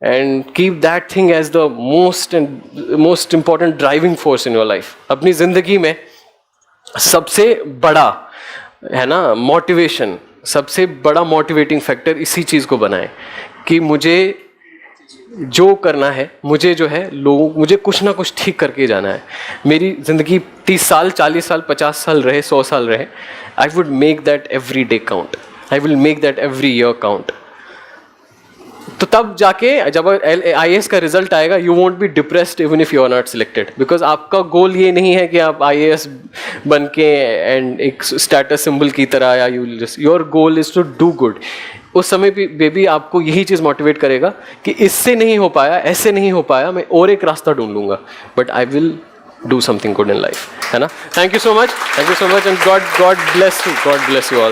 and keep that thing as the most important driving force in your life. अपनी ज़िंदगी में सबसे बड़ा है ना motivation, सबसे बड़ा motivating factor इसी चीज़ को बनाए कि मुझे जो करना है, मुझे जो है मुझे कुछ ना कुछ ठीक करके जाना है। मेरी ज़िंदगी 30 साल 40 साल 50 साल रहे, 100 साल रहे, I would make that every day count, I will make that every year count. तो तब जाके जब IAS का रिजल्ट आएगा, you won't be depressed even if you are not selected, because आपका गोल ये नहीं है कि आप IAS बन के एंड एक स्टेटस सिंबल की तरह, या your goal is to do good. उस समय पे भी आपको यही चीज़ मोटिवेट करेगा कि इससे नहीं हो पाया, ऐसे नहीं हो पाया, मैं और एक रास्ता ढूंढ लूँगा, but I will do something good in life, है ना। Thank you so much and God bless you all.